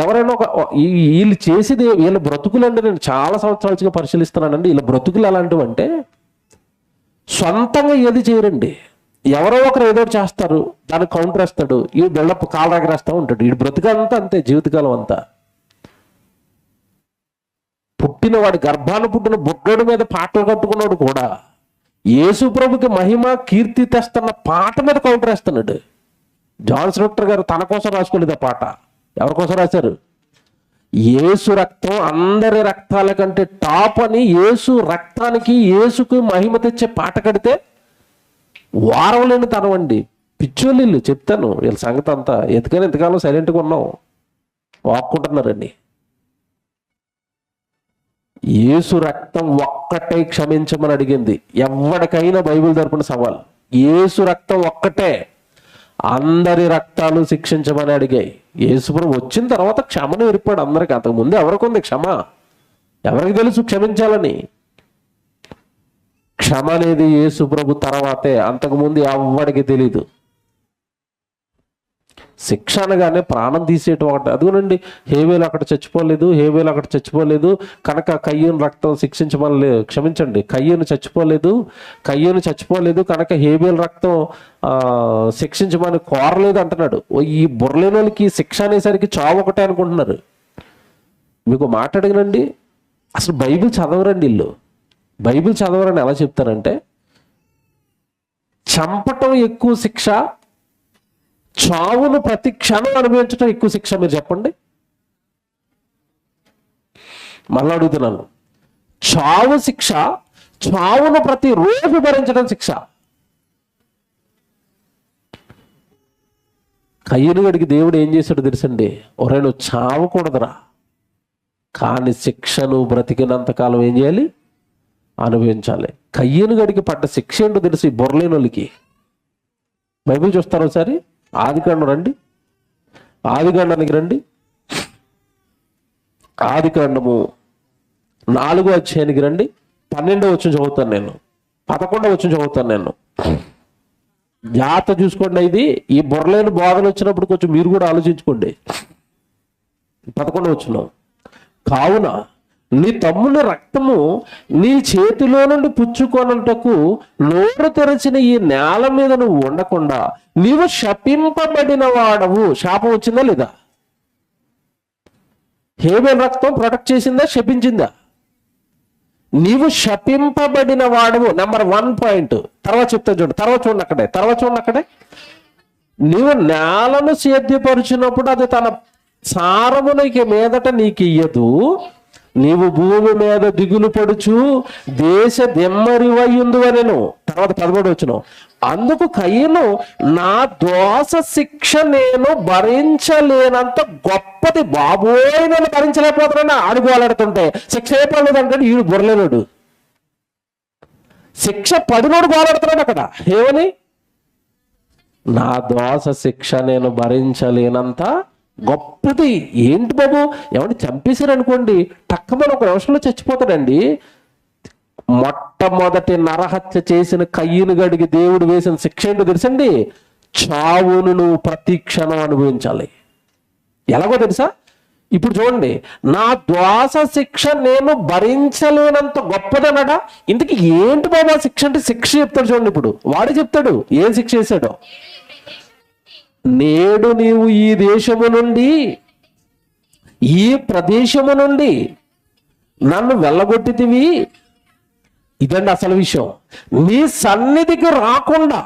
ఎవరైనా వీళ్ళు చేసేది, వీళ్ళ బ్రతుకులు అంటే నేను చాలా సంవత్సరాలుగా పరిశీలిస్తున్నానండి. వీళ్ళ బ్రతుకులు ఎలాంటివంటే, సొంతంగా ఏది చేయరండి. ఎవరో ఒకరు ఏదో చేస్తారు, దానికి కౌంటర్ వేస్తాడు, ఈ బిల్డప్ కాలు ఎగరేస్తూ ఉంటాడు. ఈ బ్రతుకంతా అంతే, జీవితకాలం అంతా. పుట్టినవాడు, గర్భాన్ని పుట్టిన బుడ్డోడి మీద పాటలు కట్టుకున్నాడు కూడా యేసు ప్రభుకి మహిమ కీర్తి తెస్తున్న పాట మీద కౌంటర్ వేస్తున్నాడు. జాన్సన్ డాక్టర్ గారు తన కోసం రాసుకోలేదు ఆ పాట. ఎవరి కోసం రాశారు? యేసు రక్తం అందరి రక్తాల కంటే టాప్ అని, యేసు రక్తానికి, యేసుకు మహిమ తెచ్చే పాట కడితే వారం లేని తనవండి. పిచ్చోళ్ళు చెప్తాను వీళ్ళ సంగతి అంతా. ఎందుకని ఎంతకాలం సైలెంట్గా ఉన్నాం? వాక్కుంటున్నారండి. యేసు రక్తం ఒక్కటే క్షమించమని అడిగింది. ఎవరికైనా బైబిల్ తరపున సవాల్. యేసు రక్తం ఒక్కటే అందరి రక్తాలు శిక్షించమని అడిగాయి. యేసుప్రభు వచ్చిన తర్వాత క్షమను ఏర్పాడు అందరికి. అంతకుముందు ఎవరికి ఉంది క్షమ? ఎవరికి తెలుసు క్షమించాలని? క్షమ అనేది యేసు ప్రభు తర్వాతే, అంతకుముందు ఎవ్వడికి తెలీదు. శిక్ష అనగానే ప్రాణం తీసేయటం ఒకటి. అదిగోనండి, హేబేలు అక్కడ చచ్చిపోలేదు కనుక కయ్యూను రక్తం శిక్షించమని క్షమించండి, కయ్యూను చచ్చిపోలేదు కనుక హేబేలు రక్తం శిక్షించమని కోరలేదు అంటున్నాడు. ఈ బుర్రలేని వాళ్ళకి శిక్ష అనేసరికి చావు ఒకటే అనుకుంటున్నారు. మీకు మాట అడిగినండి, అసలు బైబిల్ చదవరండి వీళ్ళు. బైబిల్ చదవరని ఎలా చెప్తారంటే, చంపటం ఎక్కువ శిక్ష, చావును ప్రతి క్షణం అనుభవించడం ఎక్కువ శిక్ష. మీరు చెప్పండి. మళ్ళీ అడుగుతున్నాను, చావు శిక్ష, చావును ప్రతి రోజు భరించడం శిక్ష. కయ్యూను గడికి దేవుడు ఏం చేశాడు తెలుసండి? ఒరే నువ్వు చావకూడదురా, కానీ శిక్షను బ్రతికినంతకాలం ఏం చేయాలి? అనుభవించాలి. కయ్యూను గడికి పడ్డ శిక్ష ఏంటో తెలుసు ఈ బుర్రలేని వాళ్ళకి. బైబిల్ చూస్తారు ఒకసారి. ఆదికాండం రండి, ఆదికాండానికి రండి. ఆదికాండము 4వ అధ్యాయానికి రండి. 12వ వచనం చదువుతాను నేను, 11వ వచనం చదువుతాను నేను. జాగ్రత్త చూసుకోండి. ఇది ఈ బుర్రలేని బోధన వచ్చినప్పుడు కొంచెం మీరు కూడా ఆలోచించుకోండి. 11వ వచనం, కావున నీ తమ్ముని రక్తము నీ చేతిలో నుండి పుచ్చుకొనుటకు నోరు తెరచిన ఈ నేల మీద నువ్వు ఉండకుండా నీవు శపింపబడిన వాడవు. శాపం వచ్చిందా లేదా? హేబేలు రక్తం ప్రొటెక్ట్ చేసిందా, శపించిందా? నీవు శపింపబడిన వాడవు. Number 1 point. తర్వాత చెప్తా చూడు, తర్వాత చూడండి అక్కడే. నీవు నేలను సేద్యపరిచినప్పుడు అది తన సారమునకి మీదట నీకు ఇయ్యదు. నీవు భూమి మీద దిగులు పడుచు దేశ దెమ్మరివయ్యుందు అనెను. తర్వాత 11వ వచనం, అందుకు కయ్యూను నా దోష శిక్ష నేను భరించలేనంత గొప్పది బాబోయ్, నేను భరించలేకపోతున్నాను అడుగోలాడుతుంటే. శిక్ష ఏ పడలేదంటే ఈడు బుర్రలేనుడు. శిక్ష పడినోడు గోలాడుతున్నాడు అక్కడ. ఏమని? నా దోష శిక్ష నేను భరించలేనంత గొప్పది. ఏంటి బాబు, ఎవరిని చంపేశారు అనుకోండి, టక్కమని ఒక నిమిషంలో చచ్చిపోతాడండి. మొట్టమొదటి నరహత్య చేసిన కయ్యూను గడికి దేవుడు వేసిన శిక్ష ఏంటో తెలుసండి? చావును నువ్వు ప్రతి క్షణం అనుభవించాలి. ఎలాగో తెలుసా? ఇప్పుడు చూడండి, నా దోష శిక్ష నేను భరించలేనంత గొప్పదనడా. ఇంతకీ ఏంటి బాబు ఆ శిక్ష అంటే? శిక్ష చెప్తాడు చూడండి. ఇప్పుడు వాడు చెప్తాడు ఏం శిక్ష చేశాడో. నేడు నీవు ఈ దేశము నుండి, ఈ ప్రదేశము నుండి నన్ను వెళ్ళగొట్టితివి. ఇదండి అసలు విషయం. నీ సన్నిధికి రాకుండా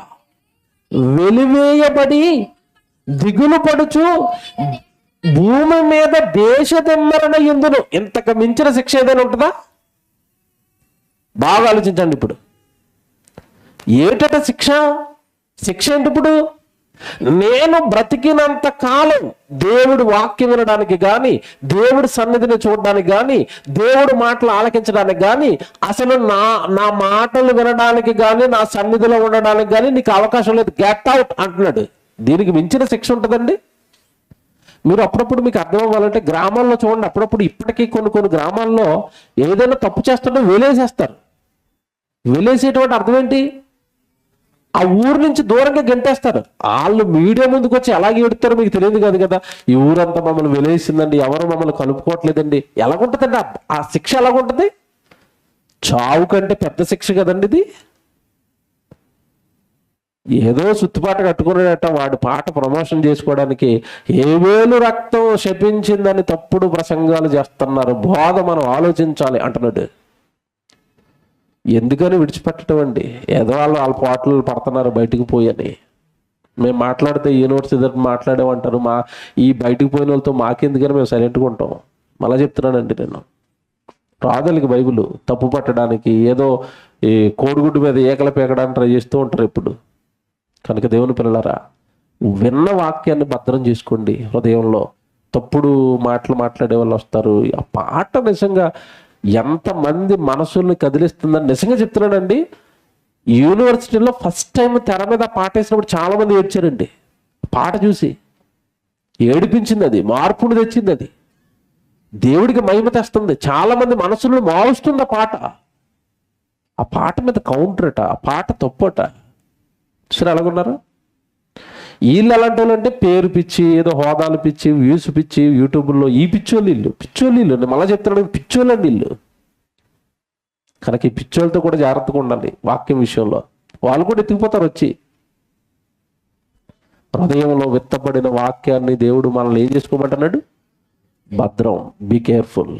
వెలివేయబడి దిగులు పడుచు భూమి మీద దేశ దిమ్మరణ యుందును. ఇంతకు మించిన శిక్ష ఏదైనా ఉంటుందా? బాగా ఆలోచించండి. ఇప్పుడు ఏటట శిక్ష ఏంటి? ఇప్పుడు నేను బ్రతికినంత కాలం దేవుడు వాక్యం వినడానికి కానీ, దేవుడి సన్నిధిని చూడడానికి కానీ, దేవుడు మాటలు ఆలకించడానికి కానీ, అసలు నా మాటలు వినడానికి కానీ, నా సన్నిధిలో ఉండడానికి కానీ నీకు అవకాశం లేదు. గెట్ అవుట్ అంటున్నాడు. దీనికి మించిన శిక్ష ఉంటుందండి? మీరు అప్పుడప్పుడు మీకు అర్థం అవ్వాలంటే గ్రామాల్లో చూడండి, అప్పుడప్పుడు ఇప్పటికీ కొన్ని గ్రామాల్లో ఏదైనా తప్పు చేస్తుంటే వెలేసేస్తారు. వెలేసేటువంటి అర్థం ఏంటి? ఆ ఊరు నుంచి దూరంగా గెంటేస్తారు. వాళ్ళు మీడియా ముందుకు వచ్చి ఎలాగ ఎడుతారో మీకు తెలియదు కాదు కదా. ఈ ఊరంతా మమ్మల్ని వెలేసిందండి, ఎవరు మమ్మల్ని కలుపుకోవట్లేదండి. ఎలాగుంటుందండి ఆ శిక్ష? ఎలాగుంటుంది? చావు కంటే పెద్ద శిక్ష కదండి ఇది. ఏదో సుత్తుపాట కట్టుకునేట వాడి పాట ప్రమోషన్ చేసుకోవడానికి హేబేలు రక్తం శపించిందని తప్పుడు ప్రసంగాలు చేస్తున్నారు. బోధ మనం ఆలోచించాలి అంటున్నాడు. ఎందుకని విడిచిపెట్టడం అండి? ఏదో వాళ్ళ పాటలు పడుతున్నారు బయటికి పోయని. మేము మాట్లాడితే ఈ నోట్స్ ఇద్దరు మాట్లాడేమంటారు. ఈ బయటికి పోయిన వాళ్ళతో మాకెందుకని మేము సైలెంట్గా ఉంటాం. మళ్ళీ చెప్తున్నానండి, నేను రాదలికి బైబిల్ తప్పు పట్టడానికి ఏదో ఈ కోడిగుడ్డు మీద ఏకల పేకడానికి ట్రై చేస్తూ ఉంటారు ఇప్పుడు. కనుక దేవుని పిల్లలారా, విన్న వాక్యాన్ని భద్రం చేసుకోండి హృదయంలో. తప్పుడు మాటలు మాట్లాడే వాళ్ళు వస్తారు. ఆ పాట నిజంగా ఎంతమంది మనసుల్ని కదిలిస్తుందని నిజంగా చెప్తున్నానండి. యూనివర్సిటీలో ఫస్ట్ టైం తెర మీద పాట వేసినప్పుడు చాలా మంది ఏడ్చారండి. పాట చూసి ఏడిపించింది, అది మార్పును తెచ్చింది. అది దేవుడికి మహిమ తెస్తుంది. చాలా మంది మనసులను మారుస్తుంది ఆ పాట మీద కౌంటరట, ఆ పాట తప్పట. సరే ఎలాగున్నారు వీళ్ళు? ఎలాంటి వాళ్ళు అంటే పేరు పిచ్చి, ఏదో హోదాలు పిచ్చి, వ్యూస్ పిచ్చి, యూట్యూబ్లో ఈ పిచ్చోళ్ళు నేను మళ్ళీ చెప్తున్నాడు, పిచ్చోళ్ళండి వీళ్ళు. కనుక ఈ పిచ్చోళ్ళతో కూడా జాగ్రత్తగా ఉండాలి వాక్యం విషయంలో. వాళ్ళు కూడా ఎత్తుకుపోతారు వచ్చి. హృదయంలో విత్తబడిన వాక్యాన్ని దేవుడు మనల్ని ఏం చేసుకోమంటున్నాడు? భద్రం, బీ కేర్ఫుల్.